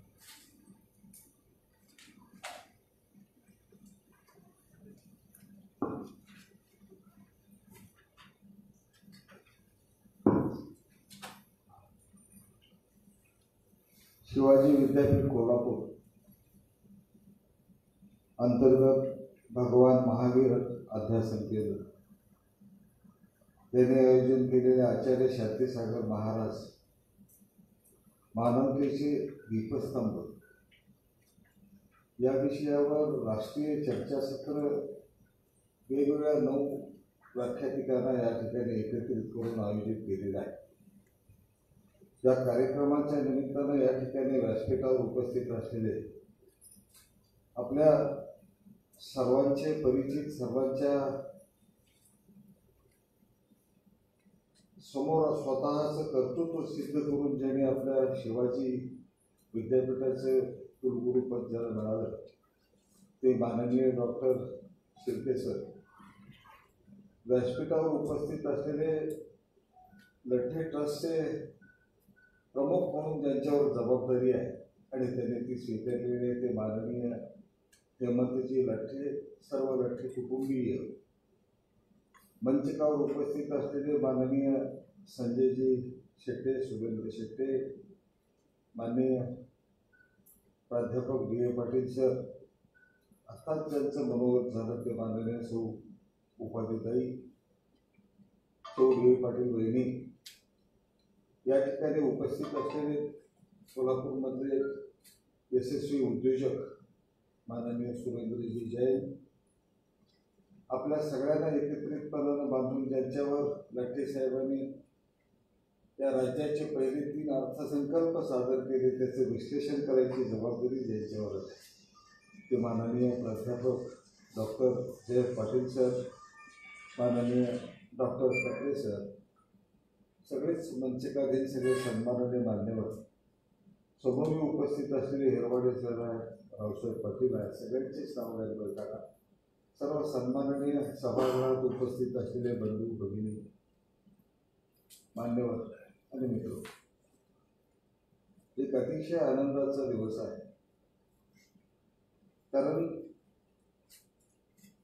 Speaker 7: शिवाजी विद्यापीठ कोल्हापूर अंतर्गत भगवान महावीर अध्यासन केंद्र त्याने आयोजन केलेले आचार्य शांतीसागर महाराज मानवतेचे दीपस्तंभ या विषयावर राष्ट्रीय चर्चासत्र वेगवेगळ्या 9 व्याख्यातिकांना या ठिकाणी एकत्रित करून आयोजित केलेला आहे. या कार्यक्रमाच्या निमित्तानं या ठिकाणी व्यासपीठावर उपस्थित असलेले आपल्या सर्वांचे परिचित, सर्वांच्या समोर स्वतःचं कर्तृत्व सिद्ध करून ज्यांनी आपल्या शिवाजी विद्यापीठाचं कुलगुरूपद ज्याला मिळालं ते माननीय डॉक्टर शिर्के सर. व्यासपीठावर उपस्थित असलेले लठ्ठे ट्रस्टचे प्रमुख म्हणून ज्यांच्यावर जबाबदारी आहे आणि त्यांनी ती स्वीकारलेली आहे ते माननीय हेमंतजी लठ्ठे, सर्व लठ्ठे कुटुंबीय. मंचकावर उपस्थित असलेले माननीय संजयजी शेट्टे, सुरेंद्र शेट्टे, माननीय प्राध्यापक बी ए पाटील सर, आत्ताच ज्यांचं मनोगत झालं ते माननीय सौ उपाध्याताई, सौ बी ए पाटील बहिणी, या ठिकाणी उपस्थित असलेले सोलापूरमधले यशस्वी उद्योजक माननीय सुरेंद्रजी जैन, आपल्या सगळ्यांना एकत्रितपणानं बांधून ज्यांच्यावर लठ्ठे साहेबांनी या राज्याचे पहिले 3 अर्थसंकल्प सादर केले त्याचे विश्लेषण करायची जबाबदारी ज्यांच्यावर आहे ते माननीय प्राध्यापक डॉक्टर जयंत पाटील सर, माननीय डॉक्टर ठाकरे सर, सगळेच मंचकाधीन सगळे सन्माननीय मान्यवर, समोर उपस्थित असलेले हिरवाडे सर आहेत, रावसाहेब पाटील आहेत, सगळ्यांचेच नाव घ्यायला टाका. सर्व सन्माननीय सभागृहात उपस्थित असलेले बंधू भगिनी, मान्यवर आणि मित्र, एक अतिशय आनंदाचा दिवस आहे. कारण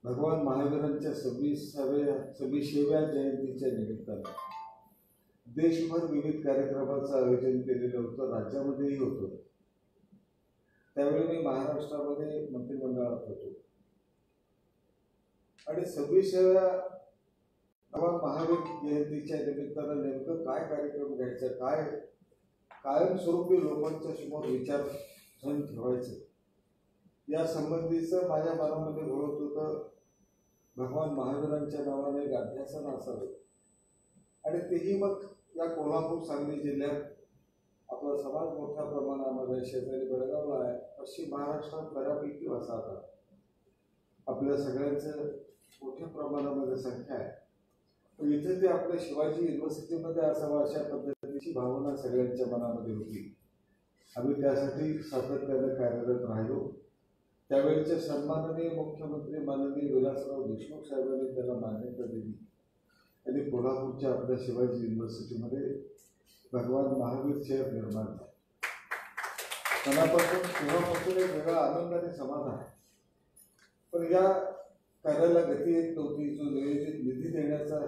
Speaker 7: भगवान महावीरांच्या 26व्या जयंतीच्या निमित्तानं देशभर विविध कार्यक्रमाचं आयोजन केलेलं होतं, राज्यामध्येही होतं. त्यावेळी मी महाराष्ट्रामध्ये मंत्रिमंडळात होतो आणि 26व्या भगवान महावीर जयंतीच्या निमित्तानं नेमकं काय कार्यक्रम घ्यायचा, काय कायमस्वरूपी लोकांच्या समोर विचार ठेवायचं या संबंधीचं माझ्या मनामध्ये घोळत होतं. भगवान महावीरांच्या नावाने एक अध्यासन असावं आणि तेही मग या कोल्हापूर सांगली जिल्ह्यात आपला समाज मोठ्या प्रमाणामध्ये शेजारी बेळगावला आहे, पश्चिम महाराष्ट्रात बऱ्यापैकी वसाहत आपल्या सगळ्यांचं मोठ्या प्रमाणामध्ये संख्या आहे. इथे ते आपल्या शिवाजी युनिव्हर्सिटीमध्ये असावं अशा पद्धतीची भावना सगळ्यांच्या मनामध्ये होती. आम्ही त्यासाठी सातत्याने कार्यरत राहिलो. त्यावेळेचे सन्माननीय मुख्यमंत्री माननीय विलासराव देशमुख साहेबांनी त्याला मान्यता दिली आणि कोल्हापूरच्या आपल्या शिवाजी युनिव्हर्सिटीमध्ये भगवान महावीर चेअर निर्माण झाले. मनापासून तेव्हापासून एक वेगळा आनंद आणि समाधान आहे. पण या कार्याला गती येत नव्हती. जो नियोजित निधी देण्याचा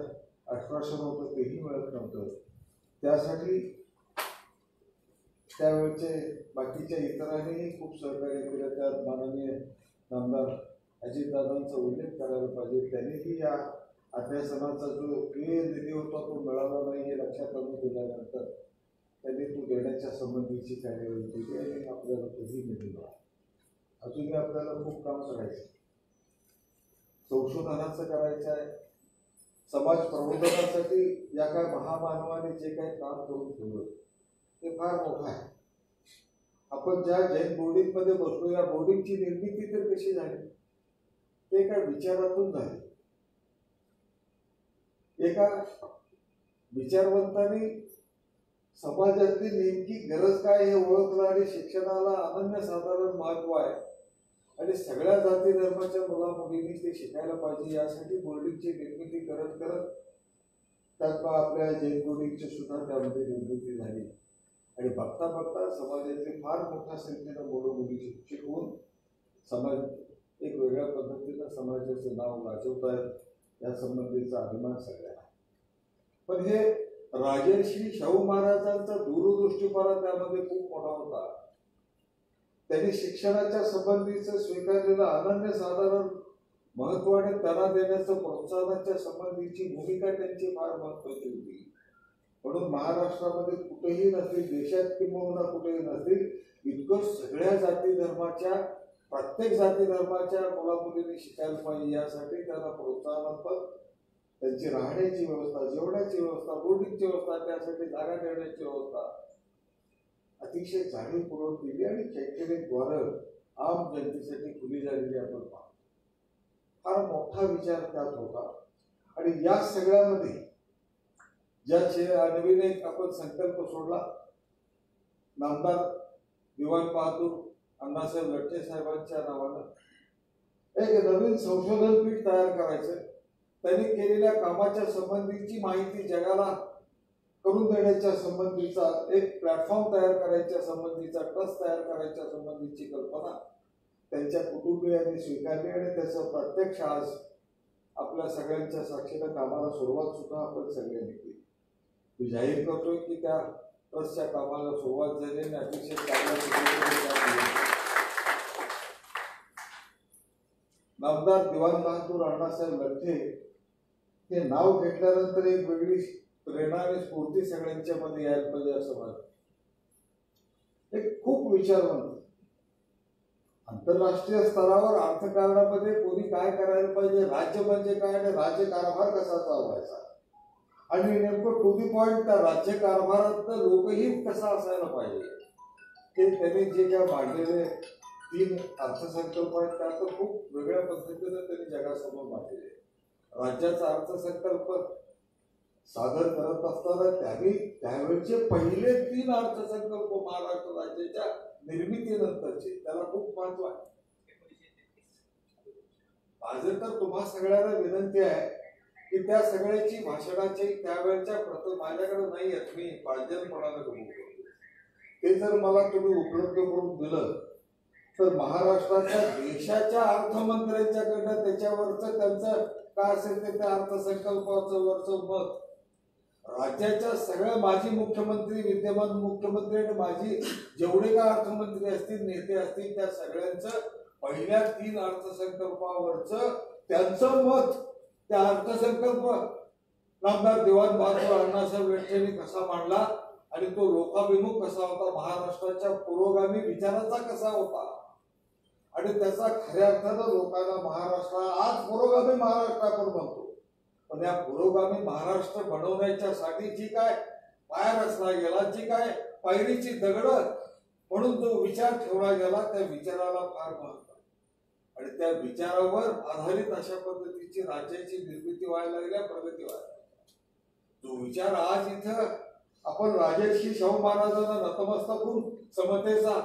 Speaker 7: आश्वासन होतं तेही मिळत नव्हतं. त्यासाठी त्यावेळचे बाकीच्या इतरांनीही खूप सहकार्य केलं. त्यात माननीय नामदार अजितदादांचा उल्लेख करायला पाहिजे. त्यांनीही या अध्यासनाचा जो निधी होता तो मिळाला नाही हे लक्षात आणून दिल्यानंतर त्यांनी तो देण्याच्या संबंधीची कार्यवाही केली आणि आपल्याला तोही निधी मिळाला. अजूनही आपल्याला खूप काम करायचं, संशोधनाचं करायचं आहे. समाज प्रबोधनासाठी या काय महामानवाने जे काही काम करून ठेवलं ते फार मोठं आहे. आपण ज्या जैन बोर्डिंगमध्ये बसलो या बोर्डिंगची निर्मिती तर कशी झाली, ते एका विचारातून झाली. एका विचारवंतांनी समाजातली नेमकी गरज काय हे ओळखलं आणि शिक्षणाला अनन्यसाधारण महत्व आहे आणि सगळ्या जाती धर्माच्या मुलामुलींनी ते शिकायला पाहिजे यासाठी बोर्डिंगची निर्मिती करत करत त्यात आपल्या जैन बोर्डिंगची सुद्धा त्यामध्ये निर्मिती झाली आणि बघता बघता समाजातली फार मोठ्या संख्येनं मुलं मुली शिक्षित होऊन समाज एक वेगळ्या पद्धतीनं समाजाचं नाव गाजवत आहेत. या संबंधीचा अभिमान सगळ्यांना. पण हे राजर्षी शाहू महाराजांचा दूरदृष्टीपणा त्यामध्ये खूप मोठा होता. त्यांनी शिक्षणाच्या संबंधीचं स्वीकारलेलं अनन्यसाधारण महत्व आणि त्यांना देण्याचं प्रोत्साहनाच्या संबंधीची भूमिका त्यांची फार महत्वाची होती. म्हणून महाराष्ट्रामध्ये कुठेही नसतील, देशात किंबहुना कुठेही नसतील, इतकं सगळ्या जाती धर्माच्या प्रत्येक जाती धर्माच्या मुलामुलींनी शिकायला पाहिजे यासाठी त्यांना प्रोत्साहनात्मक त्यांची राहण्याची व्यवस्था, जेवणाची व्यवस्था, बोर्डिंगची व्यवस्था, त्यासाठी जागा देण्याची व्यवस्था अतिशय जाणीवपूर्वक केली आणि शैक्षणिक द्वारं आम जनतेसाठी खुली झालेली आपण पाहतो. फार मोठा विचार त्यात होता आणि या सगळ्यामध्ये ज्याचे नवीन एक आपण संकल्प सोडला, नामदार दिवाण बहादूर अण्णासाहेब लठ्ठे साहेबांच्या नावानं एक नवीन संशोधन पीठ तयार करायचं. त्यांनी केलेल्या कामाच्या संबंधीची माहिती जगाला करून देण्याच्या संबंधीचा एक प्लॅटफॉर्म तयार करायच्या संबंधीचा, ट्रस्ट तयार करायच्या संबंधीची कल्पना त्यांच्या कुटुंबियांनी स्वीकारली आणि त्याचं प्रत्यक्ष आज आपल्या सगळ्यांच्या साक्षीनं कामाला सुरुवात सुद्धा आपण सगळ्यांनी केली. मी जाहीर करतोय की त्या ट्रस्टच्या कामाला सुरुवात झाली आणि अतिशय चांगल्या नामदार दिवाण बहादूर अण्णासाहेब लठ्ठे हे नाव घेतल्यानंतर एक वेगळी प्रेरणा आणि स्फूर्ती सगळ्यांच्या मध्ये यायला पाहिजे असं मला. एक खूप विचारवंत आंतरराष्ट्रीय स्तरावर अर्थकारणामध्ये कोणी काय करायला पाहिजे, राज्य म्हणजे काय आणि राज्य कारभार कसा चालवायचा, आणि नेमकं टू दी पॉइंट त्या राज्य कारभारात लोकहित कसा असायला पाहिजे, ते त्यांनी जे काय मांडलेले 3 अर्थसंकल्प आहेत त्या तर खूप वेगळ्या पद्धतीने त्यांनी जगासमोर मांडलेले. राज्याचा अर्थसंकल्प सादर करत असताना त्यांनी त्यावेळचे पहिले 3 अर्थसंकल्प महाराष्ट्र राज्याच्या निर्मितीनंतरचे त्याला खूप महत्व आहे. माझं तर तुम्हा सगळ्यांना विनंती आहे की त्या सगळ्याची भाषणाची त्यावेळच्या प्रत माझ्याकडे नाही आहेत, मी पाळजनपणानं कबूल करतो. ते जर मला तुम्ही उपलब्ध करून दिलं तर महाराष्ट्राच्या देशाच्या अर्थमंत्र्यांच्याकडनं त्याच्यावरचं त्यांचं काय असेल ते त्या अर्थसंकल्पाचं वरचं मत, राज्याच्या सगळ्या माजी मुख्यमंत्री, विद्यमान मुख्यमंत्री आणि माजी जेवढे का अर्थमंत्री असतील, नेते असतील, त्या सगळ्यांचं पहिल्या 3 अर्थसंकल्पावरचं त्यांचं मत, त्या अर्थसंकल्प नामदार दिवाण बहादूर अण्णासाहेब लठ्ठेंनी कसा मांडला आणि तो लोकाभिमुख कसा होता, महाराष्ट्राच्या पुरोगामी विचाराचा कसा होता आणि त्याचा खऱ्या अर्थानं लोकांना महाराष्ट्र आज पुरोगामी महाराष्ट्र आपण म्हणतो, पण या पुरोगामी महाराष्ट्र बनवण्याच्या साठी जी काय पाया रचला गेला, जी काय पायरीची दगड म्हणून जो विचार ठेवला गेला, त्या विचाराला फार महत्व आहे आणि त्या विचारावर आधारित अशा पद्धतीची राज्याची निर्मिती व्हायला लागल्या, प्रगती व्हायला. जो विचार आज इथं आपण राजर्षी शाहू महाराजांना नतमस्तक होऊन समतेचा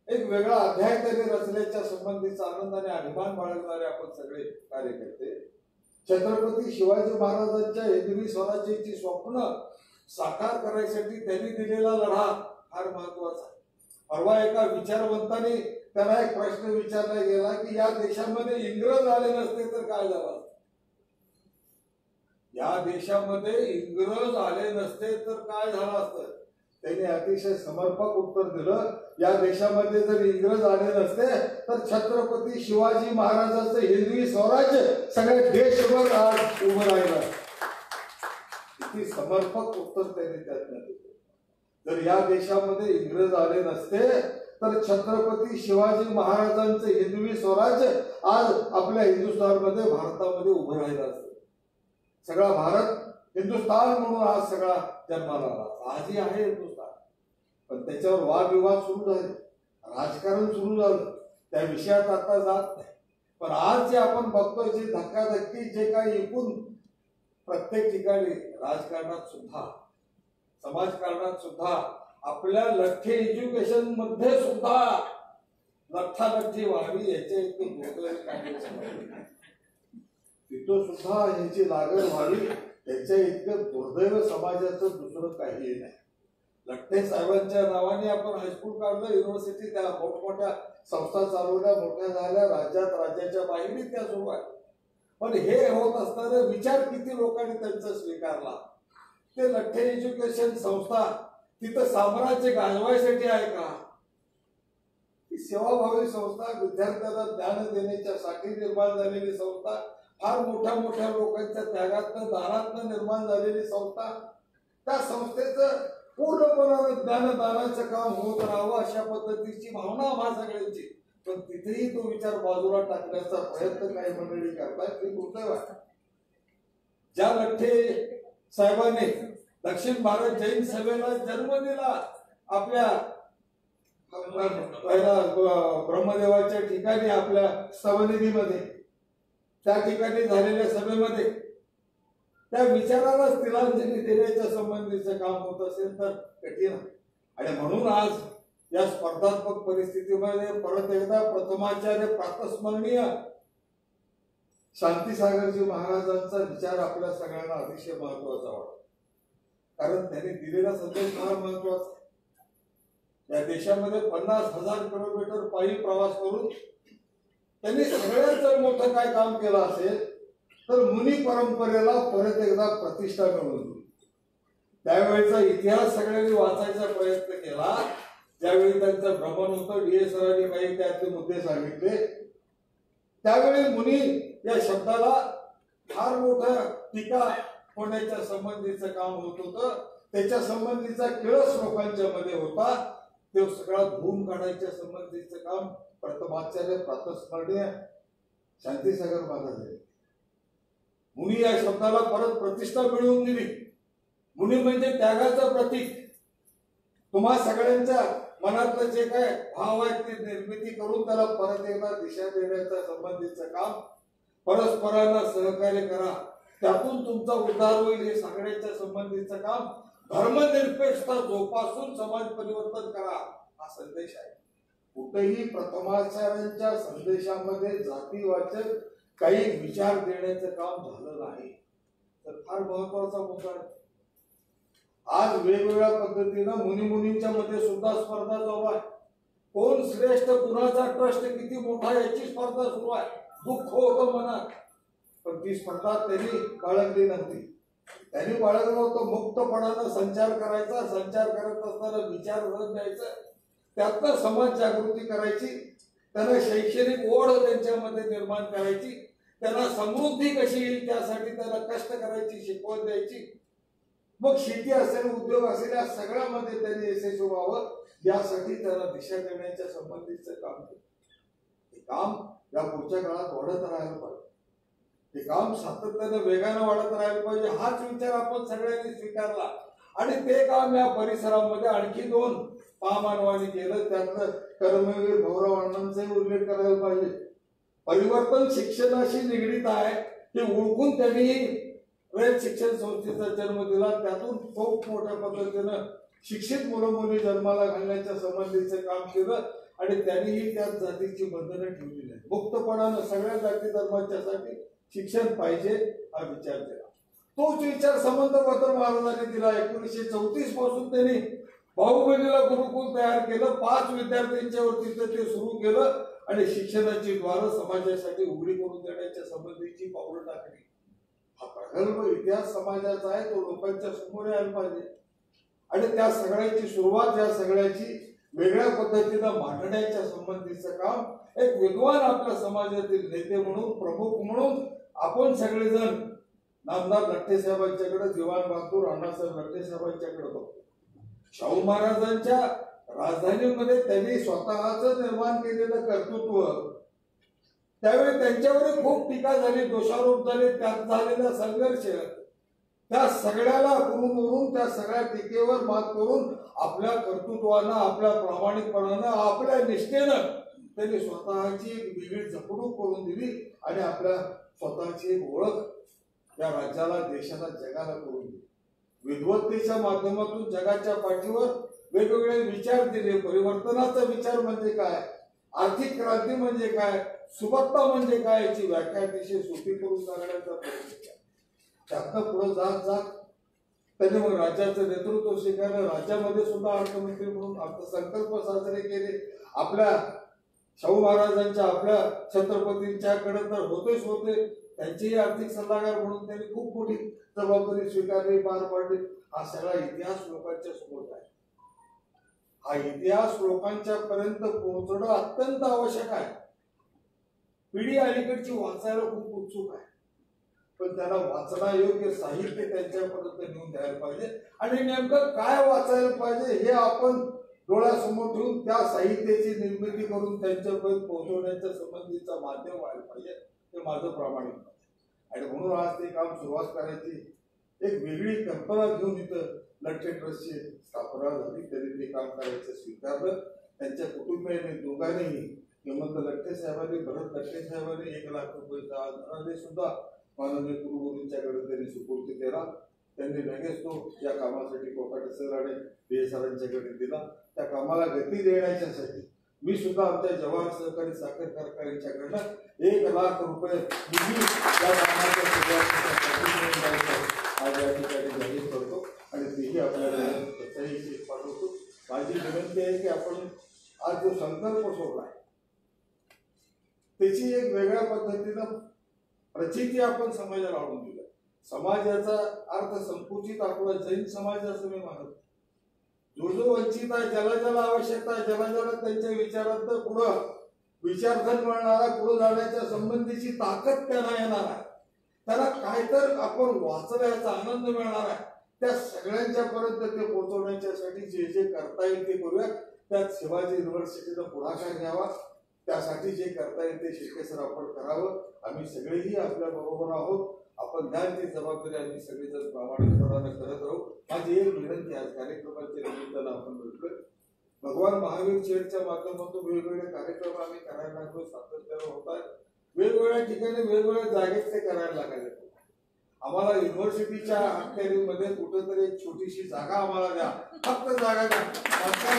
Speaker 7: एक वेगळा अध्याय त्यांनी रचल्याच्या संबंधीचा आनंदाने अभिमान बाळगणारे आपण सगळे कार्यकर्ते, छत्रपती शिवाजी महाराजांच्या हिंदवी स्वराज्याची स्वप्न साकार करायसाठी त्यांनी दिलेला लढा फार महत्वाचा आहे. परवा एका विचारवंताने त्यांना एक प्रश्न विचारला गेला की या देशामध्ये इंग्रज आले नसते तर काय झालं, या देशामध्ये इंग्रज आले नसते तर काय झालं असतं. त्यांनी अतिशय समर्पक उत्तर दिलं, या देशामध्ये जर इंग्रज आले नसते तर छत्रपती शिवाजी महाराजांचं हिंदवी स्वराज्य सगळ्या देशभर आज उभं राहिलं. किती समर्पक उत्तर त्यांनी त्यातनं दिलं. जर या देशामध्ये इंग्रज आले नसते तर छत्रपती शिवाजी महाराजांचं हिंदवी स्वराज्य आज आपल्या हिंदुस्थानमध्ये, भारतामध्ये उभं राहिलं असतं. सगळा भारत हिंदुस्थान म्हणून आज सगळा जन्माला आला, आजही आहे हिंदुस्थान. पण त्याच्यावर वादविवाद सुरू झाले, राजकारण सुरू झालं, त्या विषयात आता जात नाही. पण आज जे आपण बघतोय, जी धक्काधक्की जे काही एकूण प्रत्येक ठिकाणी राजकारणात सुद्धा, समाजकारणात सुद्धा, आपल्या लठ्ठे एज्युकेशन मध्ये सुद्धा लठ्ठालठ्ठी व्हावी याच्या इतकं तिथं सुद्धा ह्याची लागण व्हावी याच्या इतकं दुर्दैव समाजाचं दुसरं काही नाही. लठ्ठे साहेबांच्या नावाने आपण हायस्कूल काढलं, युनिव्हर्सिटी, त्या मोठमोठ्या संस्था चालवल्या, मोठ्या झाल्या, राज्यात राज्याच्या बाहेरही त्या सुरू आहेत. पण हे होत असताना विचार किती लोकांनी त्यांचा स्वीकारला. ते लठ्ठे एज्युकेशन संस्था तिथं साम्राज्य गाजवायसाठी आहे का? ती सेवाभावी संस्था, विद्यार्थ्यांना ज्ञान देण्याच्यासाठी निर्माण झालेली संस्था, फार मोठ्या मोठ्या लोकांच्या त्यागातनं, दानातनं निर्माण झालेली संस्था. त्या संस्थेचं पूर्णपणे ज्ञानदानाचं काम होत राहावं अशा पद्धतीची भावना आम्हा सगळ्यांची. पण तिथेही तो विचार बाजूला टाकण्याचा प्रयत्न काही मंडळी करतात, हे दुर्दैव आहे. ज्या लठ्ठे साहेबांनी दक्षिण भारत जैन सभेला जन्म दिला, आपल्या पहिला ब्रह्मदेवाच्या ठिकाणी, आपल्या स्तवनिधीमध्ये, त्या ठिकाणी झालेल्या सभेमध्ये त्या विचाराला तिलांजली देण्याच्या संबंधीचं काम होत असेल तर कठीण आहे. आणि म्हणून आज या स्पर्धात्मक परिस्थितीमध्ये परत एकदा प्रथमाचार्य प्रातस्मरणीय शांतीसागरजी महाराजांचा विचार आपल्या सगळ्यांना अतिशय महत्वाचा वाटतो. कारण त्यांनी दिलेला संदेश फार महत्वाचा. या देशामध्ये 50,000 किलोमीटर पायी प्रवास करून त्यांनी सगळ्यात जर मोठं काय काम केलं असेल तर मुनी परंपरेला परत एकदा प्रतिष्ठा मिळवून दिली. त्यावेळेचा इतिहास सगळ्यांनी वाचायचा प्रयत्न केला. ज्यावेळी त्यांचं भ्रमण होतं, डी.एस. सरांनी काही त्यातले मुद्दे सांगितले. त्यावेळी मुनी या शब्दाला फार मोठं टीका होण्याच्या संबंधीचं काम होत होतं. त्याच्या संबंधीचा किळस लोकांच्या मध्ये होता. ते सगळा धुवून काढायच्या संबंधीचं काम प्रथमाचार्य प्रातस्मरणीय शांतीसागर महाराज झाले. मुनी या शब्दाला परत प्रतिष्ठा मिळवून दिली. मुनी म्हणजे त्यागाचं प्रतीक. तुम्हा सगळ्यांच्या मनातलं जे काय भाव आहेत ते निर्मिती करून त्याला परत एकदा दिशा देण्याच्या संबंधीचं काम. परस्परांना सहकार्य करा, त्यातून तुमचा उद्धार होईल हे सांगण्याच्या संबंधीचं काम. धर्मनिरपेक्षता जोपासून समाज परिवर्तन करा हा संदेश आहे. कुठेही प्रथमाचार्यांच्या संदेशामध्ये जातीवाचक काही विचार देण्याचं काम झालं नाही. तर फार महत्वाचा मुद्दा आहे. आज वेगवेगळ्या पद्धतीनं मुनींच्या मध्ये सुद्धा स्पर्धा चालू आहे. कोण श्रेष्ठ, कुणाचा ट्रस्ट किती मोठा याची स्पर्धा सुरू आहे. दुःख होतं मनात, पण ती स्पर्धा त्यांनी बाळगली नव्हती. त्यांनी बाळगलं होतं मुक्तपणानं संचार करायचा. संचार करत असताना विचार द्यायचं, त्यातनं समाज जागृती करायची. त्यांना शैक्षणिक ओढ त्यांच्यामध्ये निर्माण करायची. त्यांना समृद्धी कशी येईल त्यासाठी त्यांना कष्ट करायची शिकवण द्यायची. मग शेती असेल, उद्योग असेल, या सगळ्यामध्ये त्यांनी यशस्वी व्हावं यासाठी त्याला दिशा देण्याच्या संबंधीचं काम केलं. हे काम या पुढच्या काळात वाढत राहायला पाहिजे. हे काम सातत्यानं वेगानं वाढत राहायला पाहिजे. हाच विचार आपण सगळ्यांनी स्वीकारला आणि ते काम या परिसरामध्ये आणखी 2 महामानवांनी केलं. त्यातलं कर्मवीर भाऊराव अण्णांचाही उल्लेख करायला पाहिजे. परिवर्तन शिक्षणाशी निगडीत आहे हे ओळखून त्यांनी रयत शिक्षण संस्थेचा जन्म दिला. त्यातून खूप मोठ्या पद्धतीनं शिक्षित मुलं मुली जन्माला घालण्याच्या संबंधीचं काम केलं आणि त्यांनीही त्याच जातीची बंधनं ठेवली नाही. मुक्तपणानं सगळ्या जाती धर्माच्यासाठी शिक्षण पाहिजे हा विचार केला. तोच विचार समंत गौतम महाराजांनी दिला. 1934 पासून त्यांनी बाहुबलीला गुरुकुल तयार केलं. 5 विद्यार्थ्यांच्या वरती ते सुरू केलं आणि शिक्षणाची द्वारं समाजासाठी उघडी करून देण्याच्या संबंधीची पावलं टाकली. हा प्रगल्भ इतिहास समाजाचा आहे, तो लोकांच्या समोर यायला पाहिजे आणि त्या सगळ्याची सुरुवात, या सगळ्याची वेगळ्या पद्धतीनं मांडण्याच्या संबंधीचं काम एक विद्वान आपल्या समाजातील नेते म्हणून, प्रमुख म्हणून आपण सगळेजण नामदार लठ्ठे साहेबांच्याकडे, दिवाण बहादूर अण्णासाहेब लठ्ठे साहेबांच्याकडे बघतो. शाहू महाराजांच्या राजधानीमध्ये त्यांनी स्वतःच निर्माण केलेलं कर्तृत्व, त्यावेळी त्यांच्यावर खूप टीका झाली, दोषारोप झाले, त्यात झालेला संघर्ष, त्या सगळ्याला करून त्या सगळ्या टीकेवर मात करून आपल्या कर्तृत्वानं, आपल्या प्रामाणिकपणानं, आपल्या निष्ठेनं त्यांनी स्वतःची एक वेगळी जपणूक करून दिली आणि आपल्या स्वतःची एक ओळख या राज्याला, देशाला, जगाला करून दिली. विद्वत्तेच्या माध्यमातून जगाच्या पाठीवर वेगवेगळे विचार दिले. परिवर्तनाचा विचार म्हणजे काय, आर्थिक क्रांती म्हणजे काय, सुबत्ता म्हणजे काय याची व्याख्या अतिशय सोपी करून सांगण्याचा प्रयत्न केला. त्यातनं पुढे जात त्यांनी मग राज्याचं नेतृत्व स्वीकारलं. राज्यामध्ये सुद्धा अर्थमंत्री म्हणून अर्थसंकल्प साजरे केले. आपल्या शाहू महाराजांच्या, आपल्या छत्रपतींच्याकडे तर होतेच होते, त्यांचेही आर्थिक सल्लागार म्हणून त्यांनी खूप मोठी जबाबदारी स्वीकारली, पार पाडली. हा सगळा इतिहास लोकांच्या समोर आहे. हा इतिहास लोकांच्या पर्यंत पोहोचणं अत्यंत आवश्यक आहे. पिढी अलीकडची वाचायला खूप उत्सुक आहे, पण त्याला वाचनायोग्य साहित्य त्यांच्यापर्यंत नेऊन द्यायला पाहिजे आणि नेमकं काय वाचायला पाहिजे हे आपण डोळ्यासमोर ठेवून त्या साहित्याची निर्मिती करून त्यांच्यापर्यंत पोहोचवण्याच्या संबंधीचा माध्यम व्हायला पाहिजे. हे माझं प्रामाणिक मत आहे आणि म्हणून आज ते काम सुरुवात करायची एक वेगळी कल्पना घेऊन इथं लठ्ठे ट्रस्टची स्थापना झाली. त्यांनी ते काम करायचं स्वीकारलं. त्यांच्या कुटुंबियांनी दोघांनीही, हेमंत लठ्ठे साहेबांनी, भरत लठ्ठे साहेबांनी 1 लाख रुपये सुद्धा माननीय कुलगुरूंच्याकडे त्यांनी सुपूर्द केला. त्यांनी लगेच तो या कामासाठी कोकाटे सर आणि DA सरांच्याकडे दिला. त्या कामाला गती देण्याच्यासाठी मी सुद्धा आमच्या जवाहर सहकारी साखर कारखान्यांच्याकडनं 1 लाख रुपये निधी या कामाच्या सुरुवातीसाठी आज या ठिकाणी जाहीर करतो आणि तेही आपल्याला त्याचाही पाठवतो. माझी विनंती आहे की आपण आज जो संकल्प सोडला त्याची एक वेगळ्या पद्धतीनं प्रचिती आपण समाजाला आणून दिली. समाजाचा अर्थ संकुचित आपला जैन समाज असं मी मानत. जो जो वंचित आहे, ज्याला ज्याला आवश्यकता आहे, ज्याला ज्याला त्यांच्या विचारात पुढं विचारधन मिळणारा, पुढे जाण्याच्या संबंधीची ताकद त्यांना येणार आहे, त्याला काय तर आपण वाचण्याचा आनंद मिळणार आहे, त्या सगळ्यांच्या पर्यंत ते पोहोचवण्याच्यासाठी जे जे करता येईल ते करूया. त्यात शिवाजी युनिव्हर्सिटीनं पुढाकार घ्यावा. त्यासाठी जे करता येईल ते शिर्के आपण करावं. आम्ही सगळेही आपल्या बरोबर आहोत. आपण द्याल ती जबाबदारी आम्ही सगळेजण प्रामाणिकपणाने करत राहू. माझी एक विनंती आज कार्यक्रमाच्या निमित्तानं आपण भेटलोय. भगवान महावीर चेअरच्या माध्यमातून वेगवेगळे कार्यक्रम आम्ही करायला लागलो, सातत्यानं होत आहेत. वेगवेगळ्या ठिकाणी वेगवेगळ्या जागेत ते करायला लागायला. आम्हाला युनिव्हर्सिटीच्या अखत्यारीमध्ये कुठेतरी एक छोटीशी जागा आम्हाला द्या, फक्त जागा द्या. आपला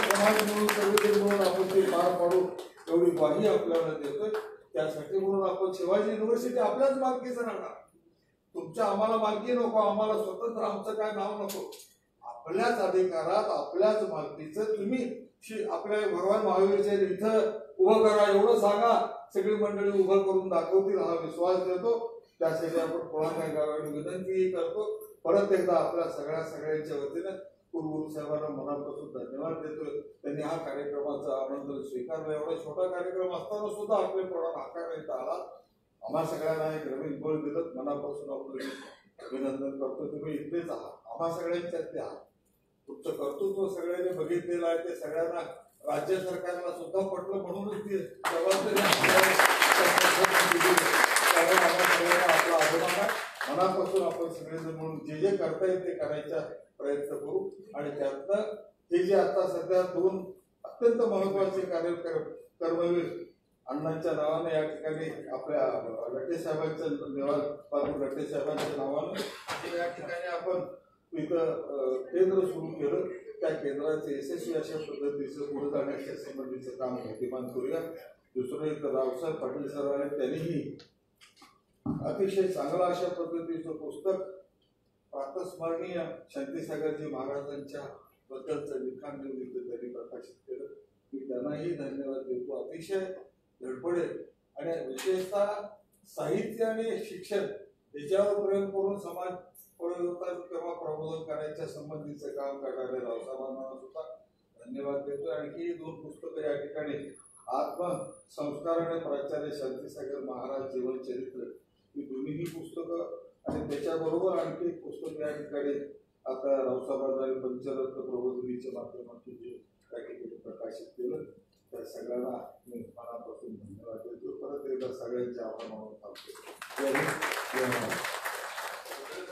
Speaker 7: समाज म्हणून सगळेजण म्हणून आपण ते पार पाडू एवढी ग्वाही आपल्याला देतोय. त्यासाठी म्हणून आपण शिवाजी युनिव्हर्सिटी आपल्याच मालकीचं राहणार. तुमच्या आम्हाला मालकी नको, आम्हाला स्वतंत्र आमचं काय नाव नको. आपल्याच अधिकारात आपल्याच मालकीचं तुम्ही आपल्या भगवान महावीरच्या इथं उभं करा एवढं सांगा. सगळी मंडळी उभं करून दाखवतील हा विश्वास देतो. त्यासाठी आपण पुढाकार घ्यावी विनंतीही करतो. परत एकदा आपल्या सगळ्यांच्या वतीनं कुलगुरू साहेबांना मनापासून धन्यवाद देतोय. त्यांनी हा कार्यक्रमाचं आमंत्रण स्वीकारलं. एवढा छोटा कार्यक्रम असताना सुद्धा आपले पुढा आकार येत आला. आम्हा सगळ्यांना एक नवीन बळ दिलं. मनापासून आपलं अभिनंदन करतो. तुम्ही इथलेच आहात, आम्हा सगळ्यांच्यातले आहात. तुमचं कर्तृत्व सगळ्यांनी बघितलेलं आहे. ते सगळ्यांना राज्य सरकारला सुद्धा पटलं म्हणूनच ती जबाबदारी आपला अभिमान आहे. मनापासून आपण सगळेजण म्हणून जे जे करता येईल ते करायचा प्रयत्न करू. आणि त्यातनं हे जे आता सध्या 2 अत्यंत महत्वाचे कर्मवीर अण्णांच्या नावाने या ठिकाणी आपल्या लट्टे साहेबांच्या लट्टे साहेबांच्या नावानं या ठिकाणी आपण इथं केंद्र सुरू केलं. त्या केंद्राचे यशस्वी अशा पद्धतीचं पुढे जाण्याच्या संबंधीचं काम गतिमान करूया. दुसरं एक रावसाहेब पाटील सर आहेत, त्यांनीही अतिशय चांगलं अशा पद्धतीचं पुस्तक प्रातस्मरणीय शांतीसागरजी महाराजांच्या बद्दलचं लिखाण त्यांनी प्रकाशित केलं. मी त्यांनाही धन्यवाद देतो. अतिशय धडपडे आणि विशेषतः साहित्य आणि शिक्षण याच्यावर प्रेम करून समाज परिवर्तन किंवा प्रबोधन करायच्या संबंधीचं काम करणारे रावसाहेबांना सुद्धा धन्यवाद देतो. आणखी 2 पुस्तकं या ठिकाणी आत्मसंस्कार आणि प्राचार्य शांतीसागर महाराज जीवनचरित्र ही दोन्हीही पुस्तकं आणि त्याच्याबरोबर आणखी एक पुस्तक या ठिकाणी आता रावसाहेबांनी पंचरत्न प्रबोधिनीच्या माध्यमातून जे त्या ठिकाणी प्रकाशित केलं. त्या सगळ्यांना मी मनापासून धन्यवाद देतो. परत एकदा सगळ्यांचे आभार मानून थांबतो.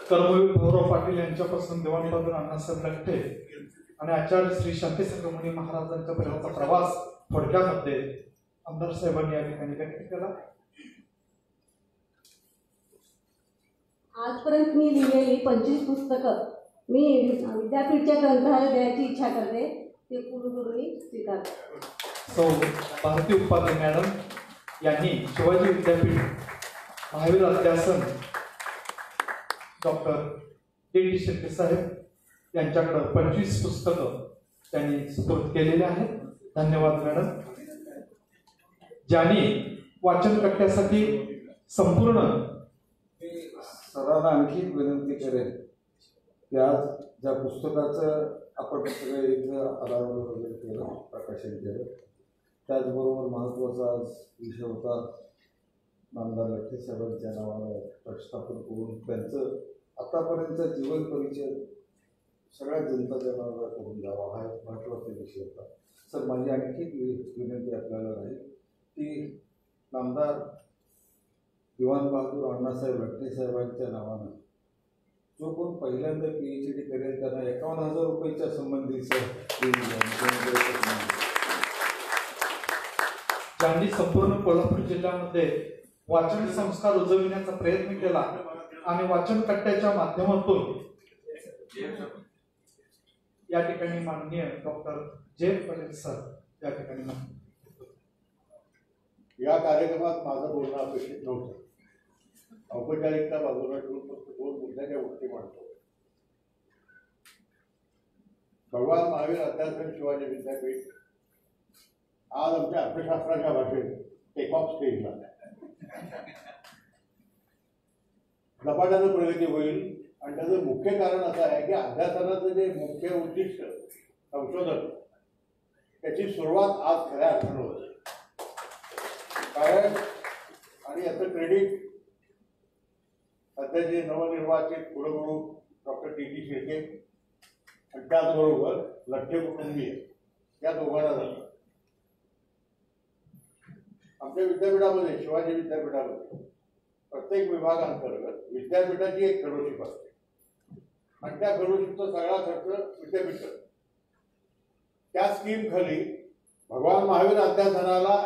Speaker 2: कर्मवीर भाऊराव पाटील यांच्यापासून दिवाण बहादूर अण्णासाहेब लट्टे आणि आचार्य श्री शांतीसागर मुनी महाराजांच्या पर्यंतचा प्रवास थोडक्यामध्ये आमदार साहेबांनी या ठिकाणी व्यक्त केला.
Speaker 6: आजपर्यंत मी लिहिलेली 25 पुस्तकं मी विद्यापीठच्या ग्रंथालयात द्यायची इच्छा करते. ते कुलगुरूंनी स्वीकारले.
Speaker 2: सौ भारती उत्पादक मॅडम यांनी शिवाजी विद्यापीठ महावीर अध्यासन डॉक्टर D.T. शिर्के साहेब यांच्याकडे 25 पुस्तकं त्यांनी सुपूर्द केलेले आहेत. धन्यवाद मॅडम. ज्यांनी वाचन कट्ट्यासाठी संपूर्ण
Speaker 7: सरांना आणखी विनंती करेन की आज ज्या पुस्तकाचं आपण सगळे इथं अनावरण वगैरे केलं, प्रकाशन केलं, त्याचबरोबर महत्त्वाचा आज विषय होता नामदार लट्टे साहेबांच्या नावानं प्रस्थापन करून त्यांचं आतापर्यंतचा जीवन परिचय सगळ्या जनता जनावर करून द्यावा हा एक महत्त्वाचा विषय होता. सर, माझी आणखी विनंती आपल्याला राहील की नामदार दिवाण बहादूर अण्णासाहेब लट्टे साहेबांच्या नावानं जो कोण पहिल्यांदा PhD करेल त्यांना 51,000 रुपयाच्या संबंधीचं
Speaker 2: ज्यांनी संपूर्ण कोल्हापूर जिल्ह्यामध्ये वाचन संस्कार रुजविण्याचा प्रयत्न केला आणि वाचन कट्ट्याच्या माध्यमातून या ठिकाणी माननीय डॉक्टर जयंत पाटील सर या ठिकाणी
Speaker 7: या कार्यक्रमात माझं बोलणं अपेक्षित नव्हतं. औपचारिकता बाजूला ठेवून फक्त 2 मुद्द्याच्या गोष्टी मांडतो. भगवान महावीर अध्यासन शिवाजी विद्यापीठ आज आमच्या अर्थशास्त्राच्या भाषेत टेक ऑफ स्टेजला झपाट्यानं प्रगती होईल. आणि त्याचं मुख्य कारण असं आहे की अध्यासनाचं जे मुख्य उद्दिष्ट संशोधन त्याची सुरुवात आज खऱ्या अर्थानं होते. कारण आणि याचं क्रेडिट सध्याचे नवनिर्वाचित कुलगुरू डॉक्टर टी शिर्के आणि त्याचबरोबर लठ्ठे कुटुंबीय या दोघांना झालं. आमच्या विद्यापीठामध्ये शिवाजी विद्यापीठामध्ये प्रत्येक विभागांतर्गत विद्यापीठाची एक फेलोशिप असते आणि त्या फेलोशिपचा सगळा खर्च विद्यापीठ करते. त्या स्कीम खाली भगवान महावीर अध्यासनाला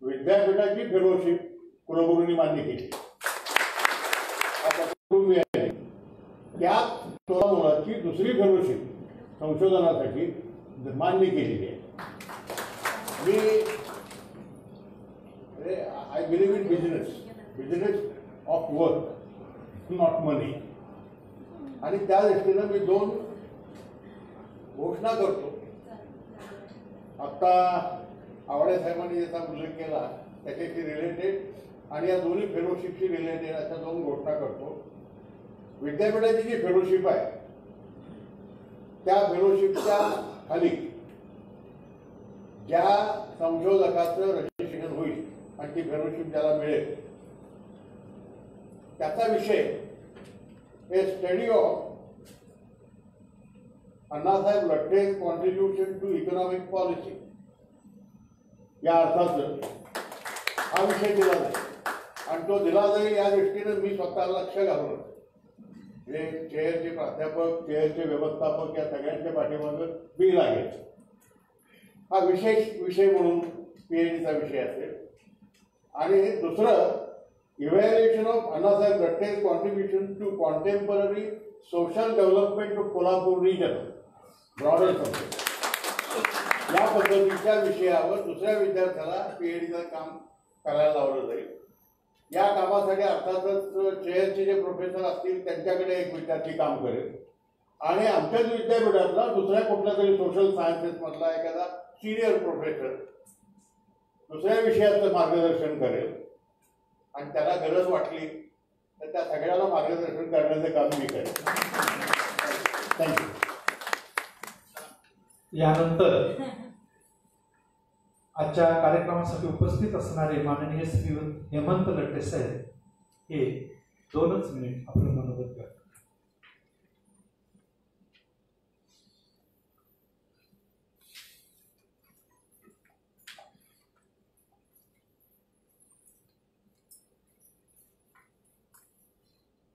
Speaker 7: विद्यापीठाची फेलोशिप कुलगुरूंनी मान्य केली. त्यात 16 मुलाची दुसरी फेलोशिप संशोधनासाठी मान्य केलेली आहे. I believe in business of work not money. आणि त्या दृष्टीनं मी 2 घोषणा करतो. आत्ता आवडे साहेबांनी ज्याचा उल्लेख केला त्याच्याशी रिलेटेड आणि या दोन्ही फेलोशिपशी रिलेटेड अशा 2 घोषणा करतो. विद्यापीठाची जी फेलोशिप आहे त्या फेलोशिपच्या खाली ज्या संशोधकाचं रजिस्ट्रेशन होईल आणि ती फेलोशिप ज्याला मिळेल त्याचा विषय हे study of Annasaheb Latthe contribution to economic policy या अर्थाचं हा विषय दिला जाईल. आणि तो दिला जाईल या दृष्टीनं मी स्वतः लक्ष घालून म्हणजे चेअरचे प्राध्यापक चेअरचे व्यवस्थापक या सगळ्यांच्या पाठीमागं बी लागेल. हा विशेष विषय म्हणून PhDचा विषय असेल. आणि दुसरं evaluation of Annasaheb Latthe contribution to contemporary social development of Kolhapur region broader subject या पद्धतीच्या विषयावर दुसऱ्या विद्यार्थ्याला PhDचं काम करायला लावलं जाईल. या कामासाठी अर्थातच चेअरचे जे प्रोफेसर असतील त्यांच्याकडे एक विद्यार्थी काम करेल आणि आमच्याच विद्यापीठातला दुसऱ्या कुठल्या तरी सोशल सायन्सेसमधला एखादा सिनियर प्रोफेसर दुसऱ्या विषयाचं मार्गदर्शन करेल. आणि त्याला गरज वाटली तर त्या सगळ्याला मार्गदर्शन करण्याचं काम मी करेन. थँक्यू.
Speaker 2: यानंतर आजच्या कार्यक्रमासाठी उपस्थित असणारे माननीय श्री हेमंत लठ्ठे साहेब हे 2च मिनिट आपलं मनोगत करतात.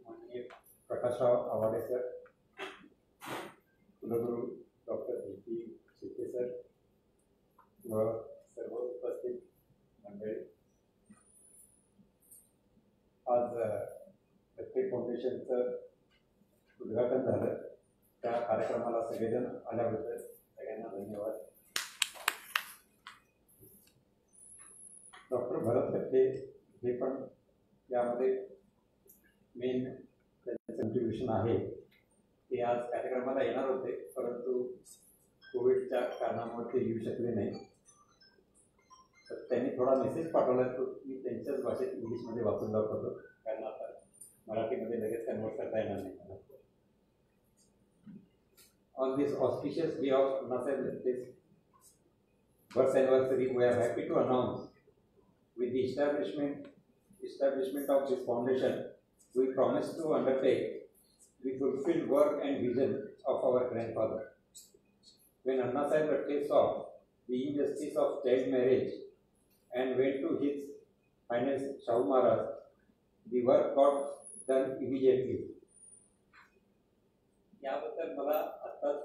Speaker 4: माननीय प्रकाशराव आवाडे सर, कुलगुरू डॉक्टर शिर्के सर व सर्व उपस्थित मंडळी, आज लठ्ठे फाउंडेशनचं उद्घाटन झालं. त्या कार्यक्रमाला सगळेजण आल्याबद्दल सगळ्यांना धन्यवाद. डॉक्टर भरत लठ्ठे हे पण यामध्ये मेन त्यांचं कॉन्ट्रीब्युशन आहे. ते आज कार्यक्रमाला येणार होते परंतु कोविडच्या कारणामुळे ते येऊ शकले नाही. तर त्यांनी थोडा मेसेज पाठवला तो मी त्यांच्याच भाषेत इंग्लिशमध्ये वाचून दाखवतो कारण आता मराठीमध्ये लगेच कन्वर्ट करता येणार नाही. On this auspicious day of Annasaheb Lathe's birth anniversary, we are happy to announce with the establishment of this foundation, we promise to undertake the fulfilled work and vision of our grandfather. When Annasaheb Lठ्ठे saw the injustice of child marriage and went to his highness Shahu Maharaj, the work got done immediately. याबद्दल मला आत्ताच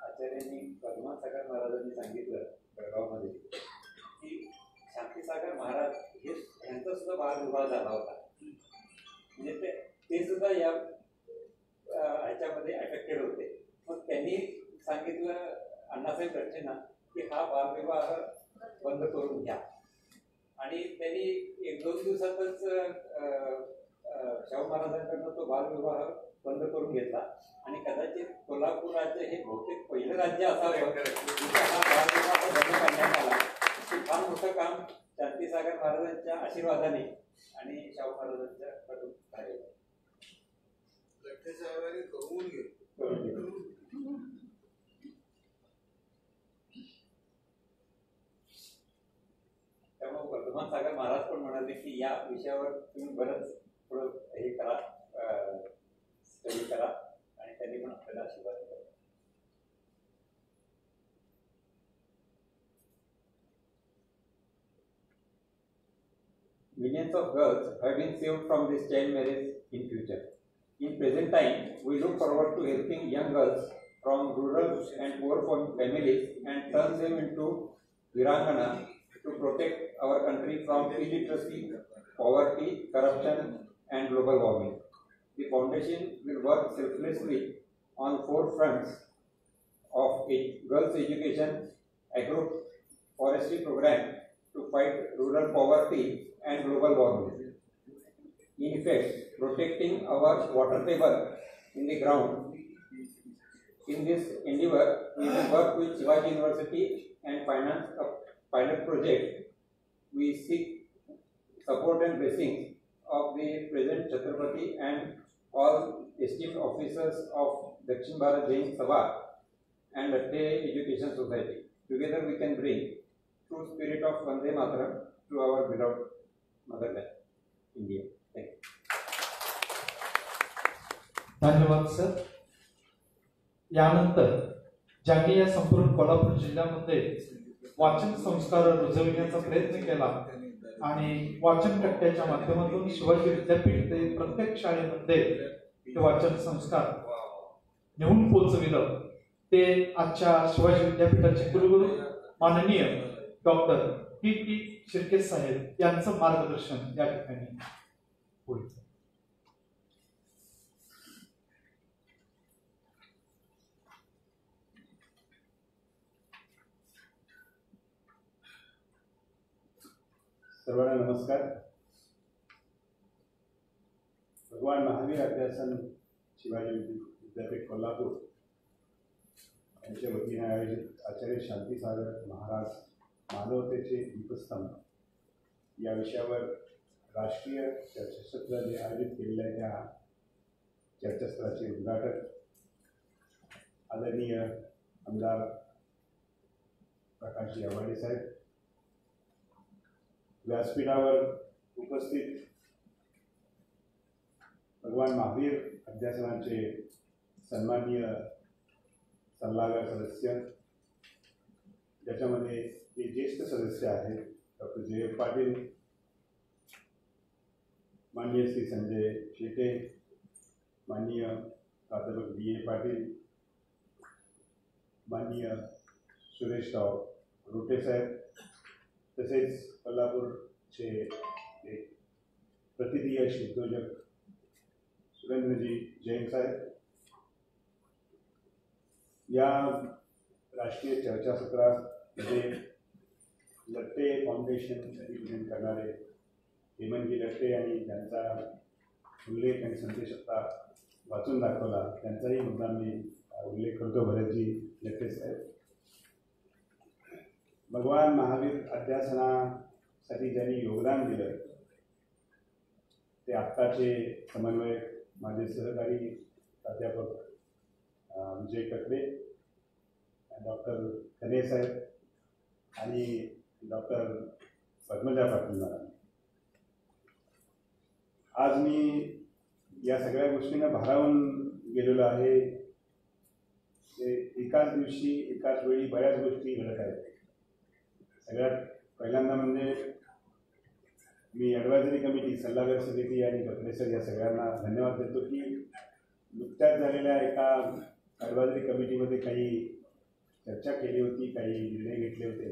Speaker 4: आचार्यांनी पद्मासागर महाराजांनी सांगितलं बेळगावमध्ये की शांतीसागर महाराज हे यांचं सुद्धा बाळ
Speaker 8: स्वरूपात झाला होता. म्हणजे ते सुद्धा या ह्याच्यामध्ये अफेक्टेड होते. मग त्यांनी सांगितलं अण्णासाहेब रचना की हा बालविवाह बंद करून घ्या, आणि त्यांनी 1-2 दिवसातच शाहू महाराजांकडनं तो बालविवाह बंद करून घेतला. आणि कदाचित कोल्हापुराचे हे बहुतेक पहिलं राज्य असावं जिथे हा बालविवाह बंद करण्यात आला. फार मोठं काम शांतीसागर महाराजांच्या आशीर्वादाने आणि शाहू महाराजांच्या कडून झालेलं. करून घेतो. त्यामुळे वर्धमान सागर महाराज पण म्हणाले की या विषयावर तुम्ही बरंच थोडं हे करा, स्टडी करा, आणि त्यांनी पण आपल्याला आशीर्वाद दिला. Millions of girls have been saved from this child marriage in future. In present time, we look forward to helping young girls from rural and poor families and turn them into Virangana to protect our country from illiteracy, poverty, corruption, and global warming. The foundation will work selflessly on 4 fronts of girls' education, agroforestry program to fight rural poverty and global warming. In effect, protecting our water table in the ground. In this endeavor, we will work with Shivaji University and finance a pilot project. We seek support and blessings of the present Chhatrapati and all esteemed officers of Dakshin Bharat Jain Sabha and Latte Education Society. Together we can bring true spirit of Vande Mataram to our beloved motherland, India. Thank you.
Speaker 2: धन्यवाद sir. यानंतर ज्यांनी या संपूर्ण कोल्हापूर जिल्ह्यामध्ये वाचन संस्कार रुजविण्याचा प्रयत्न केला आणि वाचन कट्ट्याच्या माध्यमातून शिवाजी विद्यापीठ ते प्रत्येक शाळेमध्ये ते वाचन संस्कार नेऊन पोचविलं, ते आजच्या शिवाजी विद्यापीठाचे कुलगुरू माननीय डॉक्टर P.T. शिर्के साहेब यांचं मार्गदर्शन या ठिकाणी होईल.
Speaker 9: सर्वांना नमस्कार. भगवान महावीर अध्यासन शिवाजी विद्यापीठ कोल्हापूर यांच्या वतीने आयोजित आचार्य शांतीसागर महाराज मानवतेचे दीपस्तंभ या विषयावर राष्ट्रीय चर्चासत्र जे आयोजित केलेलं आहे त्या चर्चासत्राचे उद्घाटन आदरणीय आमदार प्रकाशजी आवाडे साहेब, व्यासपीठावर उपस्थित भगवान महावीर अध्यासनाचे सन्माननीय सल्लागार सदस्य, ज्याच्यामध्ये जे ज्येष्ठ सदस्य आहेत डॉक्टर J.F. पाटील, माननीय श्री संजय शेटे, माननीय प्राध्यापक B.A. पाटील, माननीय सुरेशराव रोटे साहेब, तसेच कोल्हापूरचे एक प्रतिथीय उद्योजक सुरेंद्रजी जैन साहेब, या राष्ट्रीय चर्चासत्रामध्ये लट्टे फाउंडेशन रिप्रेझेंट करणारे हेमंतजी लट्टे यांनी ज्यांचा उल्लेख आणि संदेशता वाचून दाखवला त्यांचाही मुद्दा मी उल्लेख करतो. भरतजी लट्टे साहेब, भगवान महावीर अध्यासनासाठी ज्यांनी योगदान दिलं ते आत्ताचे समन्वयक माझे सहकारी प्राध्यापक विजय ककडे, डॉक्टर खने साहेब आणि डॉक्टर पद्मजा पाटील. आज मी या सगळ्या गोष्टींना भारावून गेलेलो आहे. एकाच दिवशी एकाच वेळी बऱ्याच गोष्टी घडत आहेत. सगळ्यात पहिल्यांदा म्हणजे मी ॲडवायझरी कमिटी, सल्लागार समिती आणि ककडे सर या सगळ्यांना धन्यवाद देतो की नुकत्याच झालेल्या एका ॲडवायझरी कमिटीमध्ये काही चर्चा केली होती, काही निर्णय घेतले होते.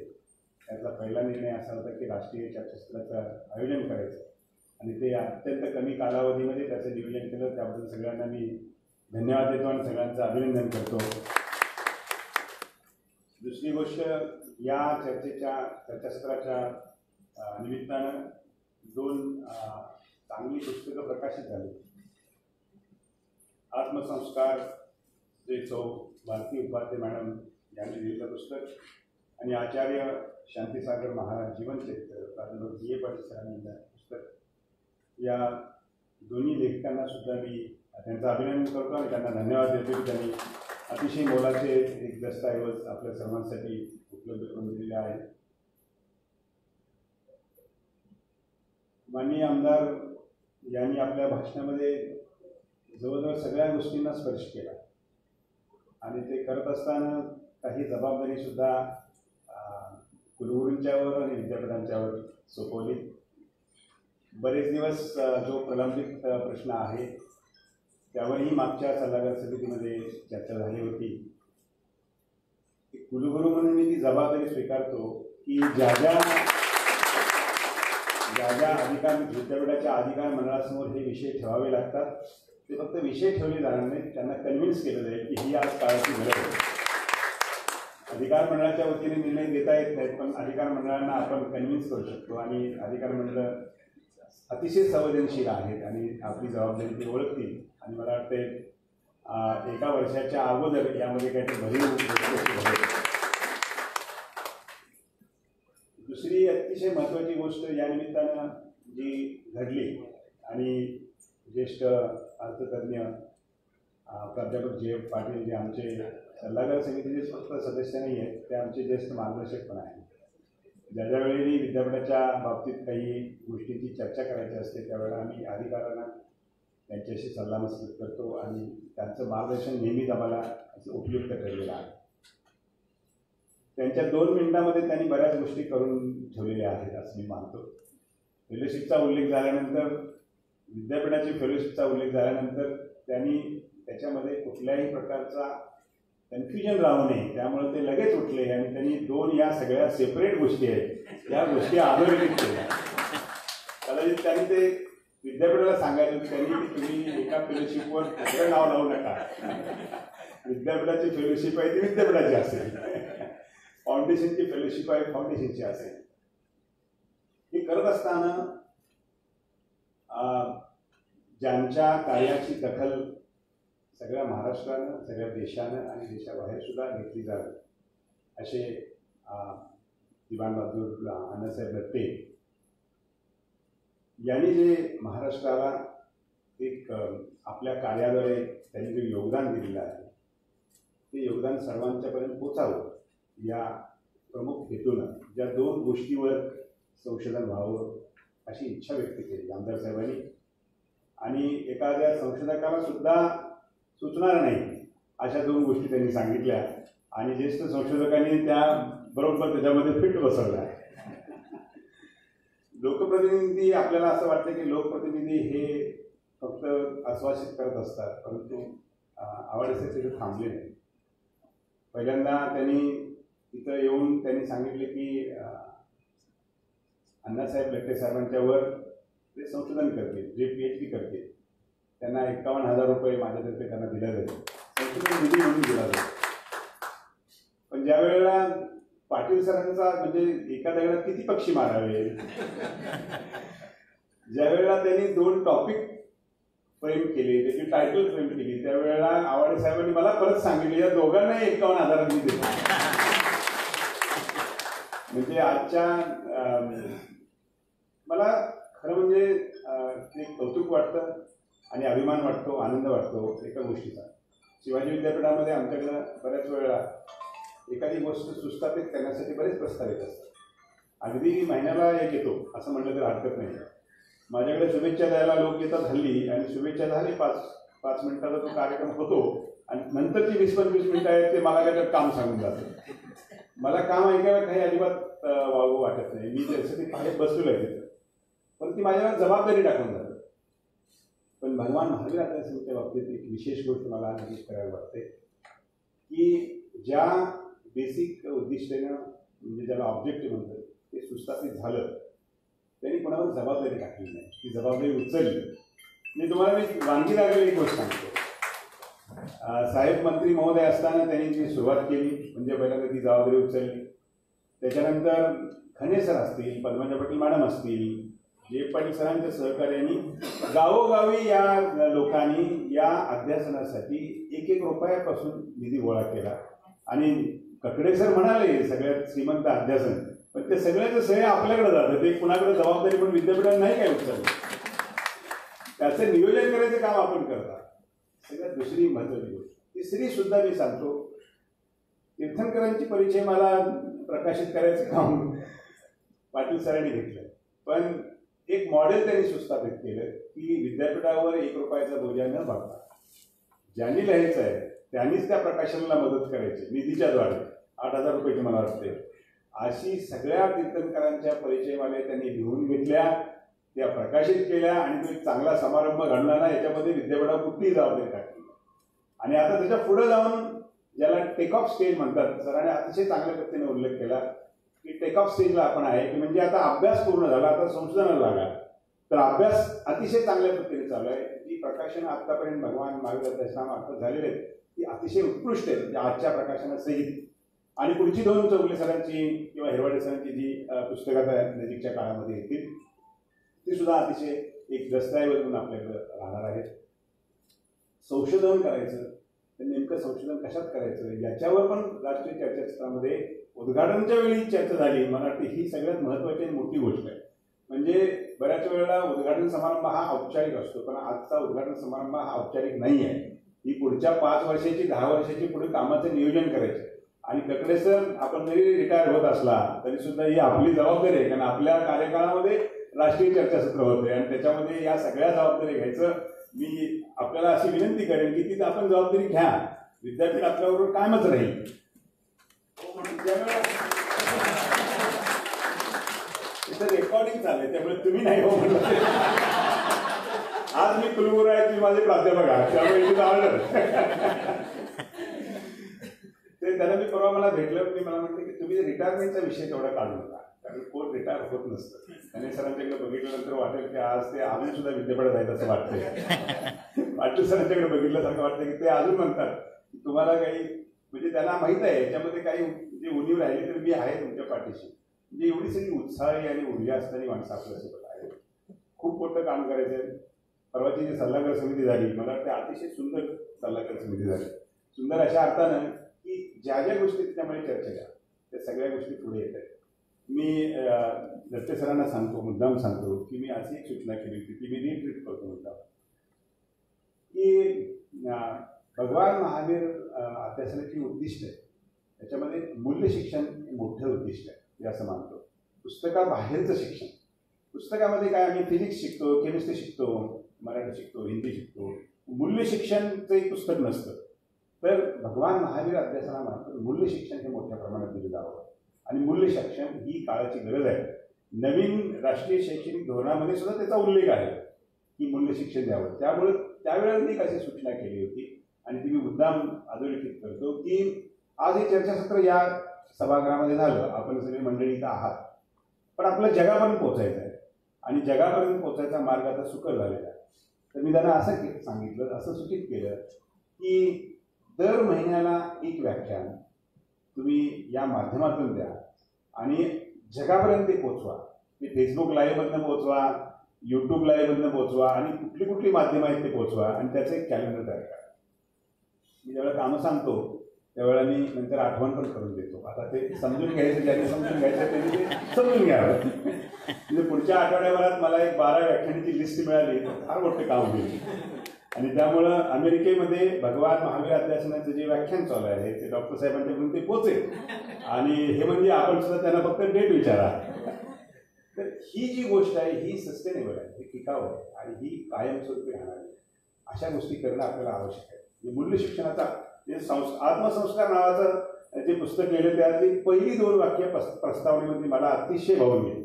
Speaker 9: त्यातला पहिला निर्णय असा होता की राष्ट्रीय चर्चासत्राचं आयोजन करायचं. आणि ते अत्यंत कमी कालावधीमध्ये त्याचं नियोजन केलं. त्याबद्दल सगळ्यांना मी धन्यवाद देतो आणि सगळ्यांचं अभिनंदन करतो. दुसरी गोष्ट, या चर्चासत्राच्या निमित्तानं 2 चांगली पुस्तकं प्रकाशित झाली. आत्मसंस्कार जे भारती उपाध्ये मॅडम यांनी लिहिलेलं पुस्तक आणि आचार्य शांतीसागर महाराज जीवनचरित्र प्राध्यापक जी ए पाटील सरांनी लिहिलेलं पुस्तक, या दोन्ही लेखकांना सुद्धा मी त्यांचं अभिनंदन करतो आणि त्यांना धन्यवाद देतो की त्यांनी अतिशय मोलाचे एक दस्तऐवज आपल्या सर्वांसाठी उपलब्ध करून दिलेले आहेत. माननीय आमदार यांनी आपल्या भाषणामध्ये जवळजवळ सगळ्या गोष्टींना स्पर्श केला आणि ते करत असताना काही जबाबदारीसुद्धा कुलगुरूंच्यावर आणि विद्यापीठांच्यावर सोपवली. बरेच दिवस जो प्रलंबित प्रश्न आहे त्यावरही मागच्या सल्लागार समितीमध्ये चर्चा झाली होती. कुलगुरू म्हणून मी ती जबाबदारी स्वीकारतो की ज्या ज्या अधिकार विद्यापीठाच्या अधिकार मंडळासमोर हे विषय ठेवावे लागतात ते फक्त विषय ठेवले जाणार नाही, त्यांना कन्व्हिन्स केलं जाईल की ही आज काळाची गरज आहे. अधिकार मंडळाच्या वतीने निर्णय देता येत नाहीत, पण अधिकार मंडळांना आपण कन्व्हिन्स करू शकतो आणि अधिकार मंडळ अतिशय संवेदनशील आहेत आणि आपली जबाबदारी ती ओळखतील. आणि मला वाटते 1 वर्षाच्या अगोदर यामध्ये काहीतरी भरीव गोष्ट. दुसरी अतिशय महत्त्वाची गोष्ट या निमित्तानं जी घडली आणि ज्येष्ठ अर्थतज्ञ प्राध्यापक जे पाटील जे आमचे सल्लागार समितीचे फक्त सदस्य नाही आहेत, ते आमचे ज्येष्ठ मार्गदर्शक पण आहेत. ज्यावेळी विद्यापीठाच्या बाबतीत काही गोष्टींची चर्चा करायची असते त्यावेळेला आम्ही अधिकाऱ्यांना त्यांच्याशी सल्लामसलत करतो आणि त्यांचं मार्गदर्शन नेहमीच आम्हाला उपयुक्त ठरलेलं आहे. त्यांच्या 2 मिनिटांमध्ये त्यांनी बऱ्याच गोष्टी करून ठेवलेल्या आहेत असं मी मानतो. फेलोशिपचा उल्लेख झाल्यानंतर, विद्यापीठाची फेलोशिपचा उल्लेख झाल्यानंतर त्यांनी त्याच्यामध्ये कुठल्याही प्रकारचा कन्फ्युजन राहू नये त्यामुळे ते लगेच उठले आणि त्यांनी 2 या सगळ्या सेपरेट गोष्टी आहेत या गोष्टी अधोरेखित केल्या. कदाचित त्यांनी ते विद्यापीठाला सांगायचं त्यांनी की तुम्ही एका फेलोशिपवर दुसरं नाव लावू नका. विद्यापीठाची फेलोशिप आहे ती विद्यापीठाची असेल, फाउंडेशनची फेलोशिप आहे फाउंडेशनची असेल. हे करत असताना ज्यांच्या कार्याची दखल सगळ्या महाराष्ट्रानं, सगळ्या देशानं आणि देशाबाहेर सुद्धा घेतली जावी असे दिवाण बहादूर अण्णासाहेब दत्ते यांनी जे महाराष्ट्राला एक आपल्या कार्याद्वारे त्यांनी जे योगदान दिलेलं आहे ते योगदान सर्वांच्यापर्यंत पोचावं या प्रमुख हेतूनं ज्या 2 गोष्टीवर संशोधन व्हावं अशी इच्छा व्यक्त केली आमदार साहेबांनी. आणि एखाद्या संशोधकाला सुद्धा सुचणार नाही अशा 2 गोष्टी त्यांनी सांगितल्या आणि ज्येष्ठ संशोधकांनी त्या बरोबर त्याच्यामध्ये फिट बसवल्या. लोकप्रतिनिधी, आपल्याला असं वाटतं की लोकप्रतिनिधी हे फक्त आश्वासित करत असतात, परंतु आवडीचे तिथे थांबले नाही. पहिल्यांदा त्यांनी तिथं येऊन त्यांनी सांगितले की अण्णासाहेब लट्टे साहेबांच्यावर ते संशोधन करतील, जे PhD करतील त्यांना 51,000 रुपये माझ्यातर्फे त्यांना दिल्या जाईल, संशोधन निधी म्हणून दिला जाईल. पण ज्या वेळेला पाटील सरांचा म्हणजे एका दगडात किती पक्षी मारावे, ज्या वेळेला त्यांनी 2 टॉपिक फ्रेम केले, त्याची टायटल फ्रेम केली, त्यावेळेला आवाडे साहेबांनी मला परत सांगितले या दोघांनाही 51,000 दिले. म्हणजे आजच्या मला खरं म्हणजे ते कौतुक वाटतं आणि अभिमान वाटतो, आनंद वाटतो एका गोष्टीचा. शिवाजी विद्यापीठामध्ये आमच्याकडं बऱ्याच वेळेला एखादी गोष्ट सुस्थापित करण्यासाठी बरेच प्रस्ताव येत असतात. अगदी महिन्याला एक येतो असं म्हटलं तर हरकत नाही. माझ्याकडे शुभेच्छा द्यायला लोक येतात हल्ली आणि शुभेच्छा झाली 5 मिनिटाचा तो कार्यक्रम होतो आणि नंतरची 20-25 मिनिटं आहेत ते मला त्याच्यात काम सांगून जातं. मला काम ऐकायला काही अजिबात वावं वाटत नाही, मी त्यासाठी पाहिजे बसलेलो आहे तिथं, पण ती माझ्यावर जबाबदारी टाकून जातं. पण भगवान महावीर आत्मसंहितेच्या बाबतीत एक विशेष गोष्ट मला नक्कीच करायला वाटते की ज्या बेसिक उद्दिष्टेनं म्हणजे ज्याला ऑब्जेक्टिव्ह म्हणतात ते सुस्थापित झालं त्यांनी कोणावर जबाबदारी टाकली नाही, ती जबाबदारी उचलली. मी तुम्हाला वांगी लागलेली एक गोष्ट सांगतो. साहेब मंत्री महोदय असताना त्यांनी जी सुरुवात केली म्हणजे पहिल्यांदा ती जबाबदारी उचलली. त्याच्यानंतर खने सर असतील, पद्मजा पाटील मॅडम असतील, जे पाटील सरांच्या सहकार्याने गावोगावी या लोकांनी या अध्यासनासाठी एक रुपयापासून निधी गोळा केला. आणि ककडे सर म्हणाले सगळ्यात श्रीमंत अध्यासन, पण ते सगळ्याचं श्रेय आपल्याकडे जातं, ते कुणाकडे जबाबदारी पण विद्यापीठाला नाही काय उचललं. त्याचं नियोजन करायचं काम आपण करता. सगळ्यात दुसरी महत्त्वाची गोष्ट. तिसरी सुद्धा मी सांगतो, तीर्थंकरांची परिचय मला प्रकाशित करायचं काम पाटील सरांनी घेतलं, पण एक मॉडेल त्यांनी सुस्थापित केलं की विद्यापीठावर 1 रुपयाचा बोजा न भरता ज्यांनी लिहायचं आहे त्यांनीच त्या प्रकाशनाला मदत करायची निधीच्याद्वारे. 8,000 रुपयाची मला वाटते. अशी सगळ्या तीर्थंकरांच्या परिचयवाले त्यांनी लिहून घेतल्या, त्या प्रकाशित केल्या आणि तो एक चांगला समारंभ घडला ना, याच्यामध्ये विद्यापीठावर कुठलीही जबाबदारी टाकली. आणि आता त्याच्या पुढे जाऊन ज्याला टेक ऑफ स्टेज म्हणतात, सरांनी अतिशय चांगल्या पद्धतीने उल्लेख केला की टेक ऑफ स्टेजला आपण आहे की म्हणजे आता अभ्यास पूर्ण झाला, आता संशोधनाला लागा. तर अभ्यास अतिशय चांगल्या पद्धतीने चालू आहे. जी प्रकाशनं आतापर्यंत भगवान महावीर अध्यासनामार्फत झालेले आहेत ती अतिशय उत्कृष्ट आहेत आजच्या प्रकाशनासहित. आणि पुढची 2 चौगले सरांची किंवा हिरवाडे सरांची जी पुस्तकं आता नजीकच्या काळामध्ये येतील ती सुद्धा अतिशय एक दस्तऐवज म्हणून आपल्याकडे राहणार आहेत. संशोधन करायचं तर नेमकं संशोधन कशात करायचं याच्यावर पण राष्ट्रीय चर्चासत्रामध्ये उद्घाटनच्या वेळी चर्चा झाली. मला वाटते ही सगळ्यात महत्त्वाची आणि मोठी गोष्ट आहे. म्हणजे बऱ्याच वेळेला उद्घाटन समारंभ हा औपचारिक असतो, पण आजचा उद्घाटन समारंभ हा औपचारिक नाही आहे. ही पुढच्या 5 वर्षाची 10 वर्षाची पुढे कामाचं नियोजन करायचं. आणि ककडे सर आपण जरी रिटायर होत असला तरी सुद्धा ही आपली जबाबदारी आहे, कारण आपल्या कार्यकाळामध्ये राष्ट्रीय चर्चासत्र होते आणि त्याच्यामध्ये या सगळ्या जबाबदारी घ्यायचं. मी आपल्याला अशी विनंती करेन की ती आपण जबाबदारी घ्या, विद्यापीठ आपल्याबरोबर कायमच राहील. तिथं रेकॉर्डिंग चाललंय त्यामुळे तुम्ही नाही हो म्हणलं. आज मी कुलगुरू आहे, तुम्ही माझे प्राध्यापक आहात, त्यामुळे इथे आवडलं. ते त्याला मी परवा मला भेटलं, मी मला म्हटलं की तुम्ही रिटायरमेंटचा विषय तेवढा काढू नका, कारण कोण रिटायर होत नसतं. त्याने सरांच्याकडे बघितल्यानंतर वाटेल की आज ते अजून सुद्धा विद्यापीठात आहेत असं वाटतंय. पाटील सरांच्याकडे बघितल्यासारखं वाटतं की ते अजून म्हणतात तुम्हाला काही म्हणजे त्यांना माहित आहे याच्यामध्ये काही म्हणजे उणीव राहिली तर मी आहे तुमच्या पाठीशी. म्हणजे एवढी सगळी उत्साही आणि ऊर्जा असणारी माणसं आपल्यासोबत आहेत. खूप मोठं काम करायचं आहे. परवाची जी सल्लागार समिती झाली मला वाटतं अतिशय सुंदर सल्लागार समिती झाली. सुंदर अशा अर्थानं की ज्या ज्या गोष्टी त्याच्यामुळे चर्चा द्या त्या सगळ्या गोष्टी पुढे येत आहेत. मी दत्ते सरांना सांगतो, मुद्दाम सांगतो की मी अशी एक सूचना केली होती की मी रिट्रीट करतो मुद्दाम की भगवान महावीर अध्यासनाची उद्दिष्ट आहे त्याच्यामध्ये मूल्य शिक्षण हे मोठं उद्दिष्ट आहे मी असं मानतो. पुस्तकाबाहेरचं शिक्षण, पुस्तकामध्ये काय आम्ही फिजिक्स शिकतो, केमिस्ट्री शिकतो, मराठी शिकतो, हिंदी शिकतो, मूल्य शिक्षणचं एक पुस्तक नसतं. तर भगवान महावीर अध्यासनामार्फत मूल्य शिक्षण हे मोठ्या प्रमाणात दिलं जावं आणि मूल्य शिक्षण ही काळाची गरज आहे. नवीन राष्ट्रीय शैक्षणिक धोरणामध्ये सुद्धा त्याचा उल्लेख आहे की मूल्य शिक्षण द्यावं. त्यामुळे त्यावेळेला मी अशी सूचना केली होती आणि ती मी मुद्दाम अधोरेखित करतो की आज हे चर्चासत्र या सभागृहामध्ये झालं, आपण सगळे मंडळी इथं आहात, पण आपलं जगापर्यंत पोहोचायचं आहे आणि जगापर्यंत पोहोचायचा मार्ग आता सुकर झालेला आहे. तर मी त्यांना असं सांगितलं, असं सूचित केलं की दर महिन्याला एक व्याख्यान तुम्ही या माध्यमातून द्या आणि जगापर्यंत ते पोचवा. ते फेसबुक लाईव्हमधनं पोचवा, यूट्यूब लाईव्हमधनं पोचवा आणि कुठली कुठली माध्यमं आहेत ते पोचवा आणि त्याचं एक कॅलेंडर तयार करा. मी ज्यावेळेला कामं सांगतो त्यावेळेला मी नंतर आठवण पण करून देतो. आता ते समजून घ्यायचं, ज्यांनी समजून घ्यायचं त्यांनी ते समजून घ्यावं. म्हणजे पुढच्या आठवड्याभरात मला एक 12 व्याख्यानाची लिस्ट मिळाली तर फार मोठं काम होईल. आणि त्यामुळं अमेरिकेमध्ये भगवान महावीर अध्यासनाचं जे व्याख्यान चालू आहे ते डॉक्टर साहेबांच्याकडून ते पोचेल आणि हे म्हणजे आपण सुद्धा त्यांना फक्त डेट विचारा. तर ही जी गोष्ट आहे ही सस्टेनेबल आहे, ही टिकाऊ आहे आणि ही कायमस्वरूपी राहणार आहे. अशा गोष्टी करणं आपल्याला आवश्यक आहे. मूल्य शिक्षणाचा जे आत्मसंस्कार नावाचं जे पुस्तक लिहिलं त्यातली पहिली 2 वाक्य प्रस्तावनेमध्ये मला अतिशय भावून गेली.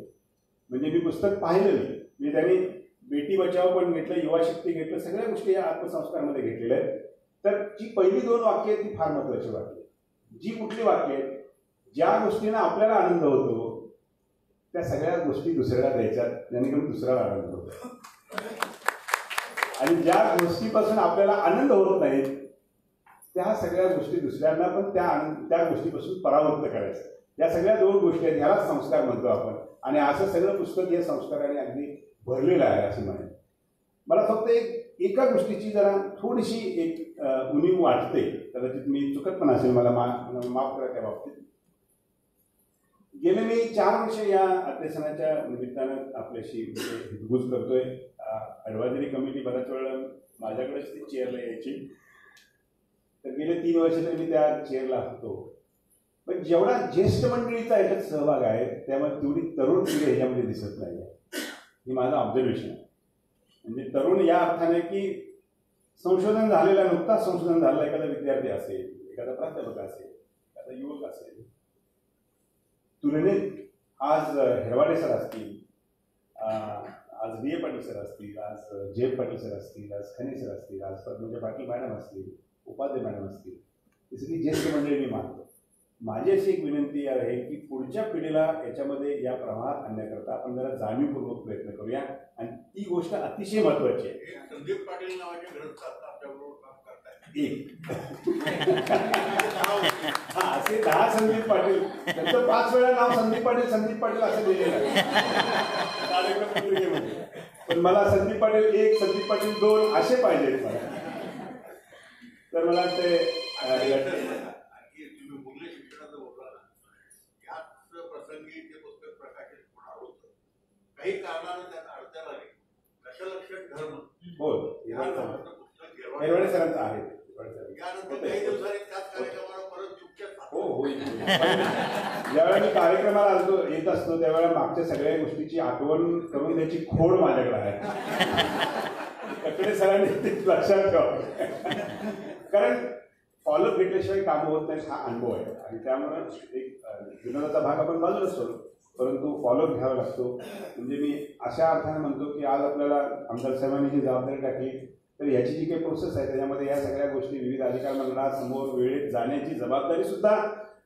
Speaker 9: म्हणजे मी पुस्तक पाहिलं नाही, मी त्यांनी बेटी बचाव पण घेतलं, युवा शक्ती घेतलं, सगळ्या गोष्टी या आत्मसंस्कारमध्ये घेतलेल्या आहेत. तर जी पहिली 2 वाक्य आहेत ती फार महत्त्वाची वाक्य. जी कुठली वाक्य आहेत ज्या गोष्टींना आपल्याला आनंद होतो त्या सगळ्या गोष्टी दुसऱ्याला द्यायच्या, जेणेकरून दुसऱ्याला आनंद होतो. आणि ज्या गोष्टीपासून आपल्याला आनंद होत नाहीत त्या सगळ्या गोष्टी दुसऱ्यांना पण त्या गोष्टीपासून परावृत्त करायचं. या सगळ्या 2 गोष्टी आहेत, ह्यालाच संस्कार म्हणतो आपण. आणि असं सगळं पुस्तक हे संस्काराने अगदी भरलेलं आहे असे म्हणेन. मला फक्त एका गोष्टीची जरा थोडीशी एक उणीव वाटते, कदाचित मी चुकत पण असेल, मला माफ करा त्या बाबतीत. गेले मी 4 वर्ष या अध्यासनाच्या निमित्तानं आपल्याशी हितगुज करतोय. ॲडव्हायझरी कमिटी बऱ्याच वेळा माझ्याकडेच ती चेअरला यायची, तर गेले 3 वर्ष तरी मी त्या चेअरला होतो. पण जेवढा ज्येष्ठ मंडळीचा याच्यात सहभाग आहे त्यामुळे तेवढी तरुण पिढी ह्याच्यामध्ये दिसत नाही आहे, ही माझं ऑब्झर्वेशन आहे. म्हणजे तरुण या अर्थाने की संशोधन झालेला, नुकताच संशोधन झालेला एखादा विद्यार्थी असेल, एखादा प्राध्यापक असेल, एखादा युवक असेल, तुलनेत आज हेरवाडे सर असतील, आज डी ए पाटील सर असतील, आज जे पाटील सर असतील, आज खने सर असतील, आज पद्मजा पाटील मॅडम असतील, उपाध्ये मॅडम असतील, ही सगळी ज्येष्ठ मंडळी मी मानतो. माझी अशी एक विनंती आहे की पुढच्या पिढीला याच्यामध्ये या प्रवाहात आणण्याकरता आपण जरा जाणीवपूर्वक प्रयत्न करूया. आणि ती गोष्ट अतिशय महत्वाची आहे.
Speaker 10: संदीप पाटील नावाचे ग्रंथकार आपल्याबरोबर काम करतात.
Speaker 9: असे 10 संदीप पाटील, त्यांचं 5 वेळा नाव संदीप पाटील असं लिहिलेलं आहे कार्यक्रम पत्रिकेमध्ये. पण मला संदीप पाटील 1, संदीप पाटील 2 असे पाहिजेत मला. तर मला वाटते
Speaker 10: तुम्ही मुले शिक्षणाचं बोलला ना, याच प्रसंगी ते पुस्तक प्रकाशित होणार होतं. काही कारणानं त्यांना अडचण आली. दशलक्ष धर्म
Speaker 9: हो हेरवाडे सरांचं आहे.
Speaker 10: यानंतर काही दिवसांनी त्याच कार्यक्रमाला परत चुपचाप
Speaker 9: हो होईल. ज्यावेळेला मी कार्यक्रमाला येत असतो त्यावेळेला मागच्या सगळ्या गोष्टीची आठवण करून द्यायची खोड माझ्याकडे आहे. ककडे सरांनी ते लक्षात ठेवा, कारण फॉलोअप घेतल्याशिवाय कामं होत नाहीत हा अनुभव आहे. आणि त्यामुळं एक विनोदाचा भाग आपण बाजूला सोडतो, परंतु फॉलोअप घ्यावा लागतो. म्हणजे मी अशा अर्थाने म्हणतो की आज आपल्याला आमदार साहेबांनी जी जबाबदारी टाकली, तर याची जी काही प्रोसेस आहे त्याच्यामध्ये या सगळ्या गोष्टी विविध अधिकार मंडळासमोर वेळेत जाण्याची जबाबदारी सुद्धा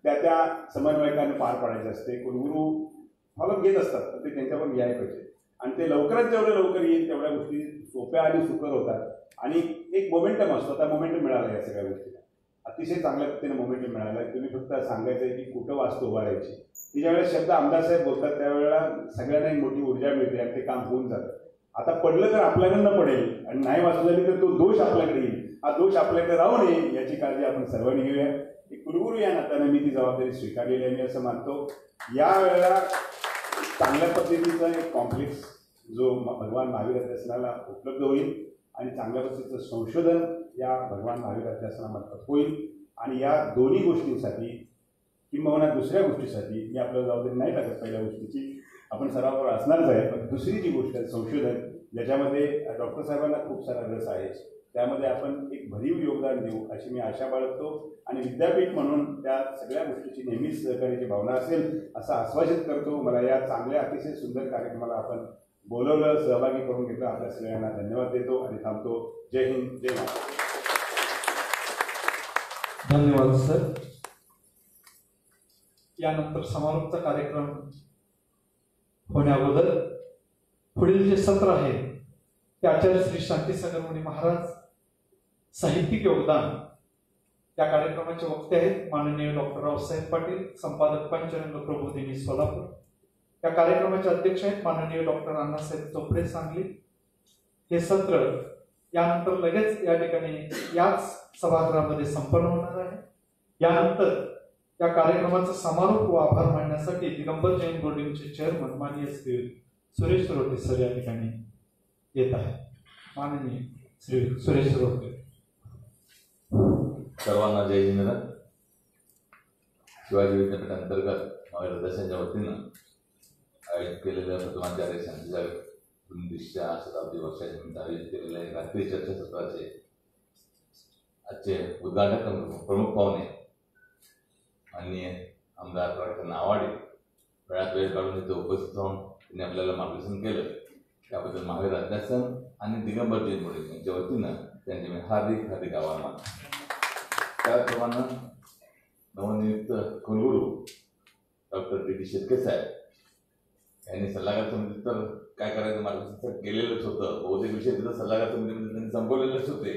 Speaker 9: त्या समन्वयकांनी पार पाडायची असते. कुलगुरू फॉलोअप घेत असतात, तर ते त्यांच्यावर यायला पाहिजे. आणि ते लवकरात जेवढं लवकर येईल तेवढ्या गोष्टी सोप्या आणि सुकर होतात. आणि एक मोमेंटम असतो, आता मोमेंटम मिळाला या सगळ्या गोष्टीला, अतिशय चांगल्या पद्धतीने मोमेंटम मिळाला. तुम्ही फक्त सांगायचं आहे की कुठं वास्तू उभारायची, ती ज्यावेळेला शब्द आमदार साहेब बोलतात त्यावेळेला सगळ्यांना एक मोठी ऊर्जा मिळते आणि ते काम होऊन जातं. आता पडलं तर आपल्याकडनं पडेल आणि नाही वाचू झाली तर तो दोष आपल्याकडे येईल. हा दोष आपल्याकडे राहू नये याची काळजी आपण सर्वांनी घेऊया. एक कुलगुरू या नात्यानं मी ती जबाबदारी स्वीकारलेली आहे. मी असं मानतो या वेळेला चांगल्या पद्धतीचा एक कॉम्प्लेक्स जो भगवान महावीर अध्यासनाला उपलब्ध होईल आणि चांगल्या पद्धतीचं संशोधन या भगवान महावीर अध्यासनामार्फत होईल. आणि या दोन्ही गोष्टींसाठी किंबहुना दुसऱ्या गोष्टीसाठी मी आपल्याला जबाबदारी नाही टाकत. पहिल्या गोष्टीची आपण सरावावर असणारच आहे, पण दुसरी जी गोष्ट आहे संशोधन, ज्याच्यामध्ये डॉक्टर साहेबांना खूप सारा रस आहे, त्यामध्ये आपण एक भरीव योगदान देऊ अशी मी आशा बाळगतो. आणि विद्यापीठ म्हणून त्या सगळ्या गोष्टीची नेहमीच सहकार्याची भावना असेल असं आश्वासित करतो. मला या चांगल्या अतिशय सुंदर कार्यक्रमाला आपण बोलवलं, सहभागी करून घेतलं, आपल्या सगळ्यांना धन्यवाद देतो आणि थांबतो. जय हिंद, जय महाराष्ट्र.
Speaker 2: धन्यवाद सर. यानंतर समारोपचा कार्यक्रम होण्याअगोदर पुढील जे सत्र आहे ते आचार्य श्री शांतीसागर मुनी महाराज साहित्यिक योगदान या कार्यक्रमाचे वक्ते आहेत माननीय डॉक्टर रावसाहेब पाटील, संपादक पंचरंग प्रबोधिनी सोलापूर. या कार्यक्रमाचे अध्यक्ष आहेत माननीय डॉक्टर अण्णासाहेब चोपडे सांगली. हे सत्र यानंतर लगेच या ठिकाणी याच सभागृहामध्ये संपन्न होणार आहे. यानंतर या कार्यक्रमाचा समारोप व आभार मानण्यासाठी दिगंबर जैन बोर्डिंगचे चेअरमन माननीय श्री सुरेश रोटे सर या ठिकाणी येत आहे. माननीय श्री सुरेश रोटे.
Speaker 11: सर्वांना जय हिंद. शिवाजी विद्यापीठांतर्गत महावीर अध्यासनाच्या वतीनं आयोजित केलेल्या प्रथमाचार्य शांतीसागर 19च्या शताब्दी वर्षाच्या निमित्त आयोजित केलेल्या राष्ट्रीय चर्चासत्राचे आजचे उद्घाटक प्रमुख पाहुणे माननीय आमदार डॉक्टर नावाडे वेळात वेळ काढून इथे उपस्थित राहून त्यांनी आपल्याला मार्गदर्शन केलं. त्याबद्दल महावीर अध्यासन आणि दिगंबर जैन बोर्डिंग यांच्या वतीनं त्यांचे मी हार्दिक हार्दिक आभार मानतो. त्याचप्रमाणे नवनियुक्त कुलगुरू डॉक्टर डी डी शेटके साहेब यांनी सल्लागार समितीत तर काय करायचं मार्गदर्शन केलेलंच होतं. बहुतेक विषय तिथं सल्लागार समितीमध्ये त्यांनी संपवलेलेच होते.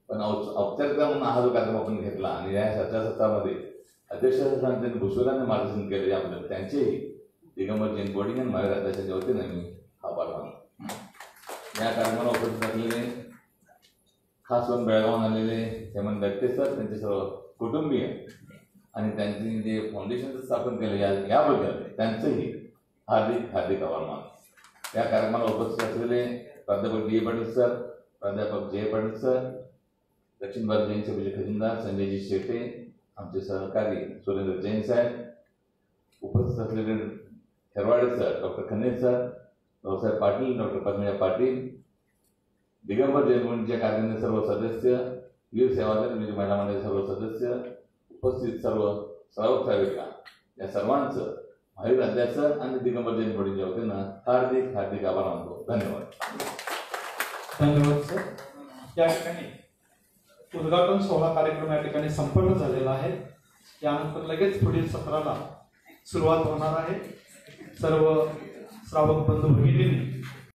Speaker 11: पण औपचारिकता म्हणून हा जो कार्यक्रम आपण घेतला आणि या चर्चासत्रामध्ये अध्यक्षस्थान त्यांनी भुजबळांनी मार्गदर्शन केले याबद्दल त्यांचेही दिगंबर जैन बोर्डिंग आणि माझ्या अध्यक्षांच्या वतीने मी आभार मानतो. या कार्यक्रमाला उपस्थित असलेले खास करून बेळगावून आलेले हेमंत गट्टे सर, त्यांचे सर्व कुटुंबीय आणि त्यांनी जे फाउंडेशनचं स्थापन केलं याबद्दल त्यांचंही हार्दिक हार्दिक आभार मानतो. या कार्यक्रमाला उपस्थित असलेले प्राध्यापक डी. पाटील सर, प्राध्यापक जय पाटील सर, दक्षिण भारत जैन सभेचे खजिनदार संजयजी शेटे, आमचे सहकारी सुरेंद्र जैन साहेब, उपस्थित असलेले हेरवाडे सर, डॉक्टर खन्ने सर, रावसाहेब पाटील, डॉक्टर पद्मजा पाटील, दिगंबर जैन बोर्डिंगच्या कार्यकारिणीचे सर्व सदस्य, वीर सेवादल वीर महिला मंडळाचे सर्व सदस्य, उपस्थित सर्व श्रावक श्राविका या सर्वांचं महावीर अध्यासन आणि दिगंबर जैन बोर्डिंगच्या वतीनं हार्दिक हार्दिक आभार मानतो. धन्यवाद.
Speaker 2: धन्यवाद सर. या ठिकाणी उद्घाटन सोहळा कार्यक्रम या ठिकाणी संपन्न झालेला आहे. यानंतर लगेच पुढील सत्राला सुरुवात होणार आहे. सर्व श्रावक बंधू भगिनींनी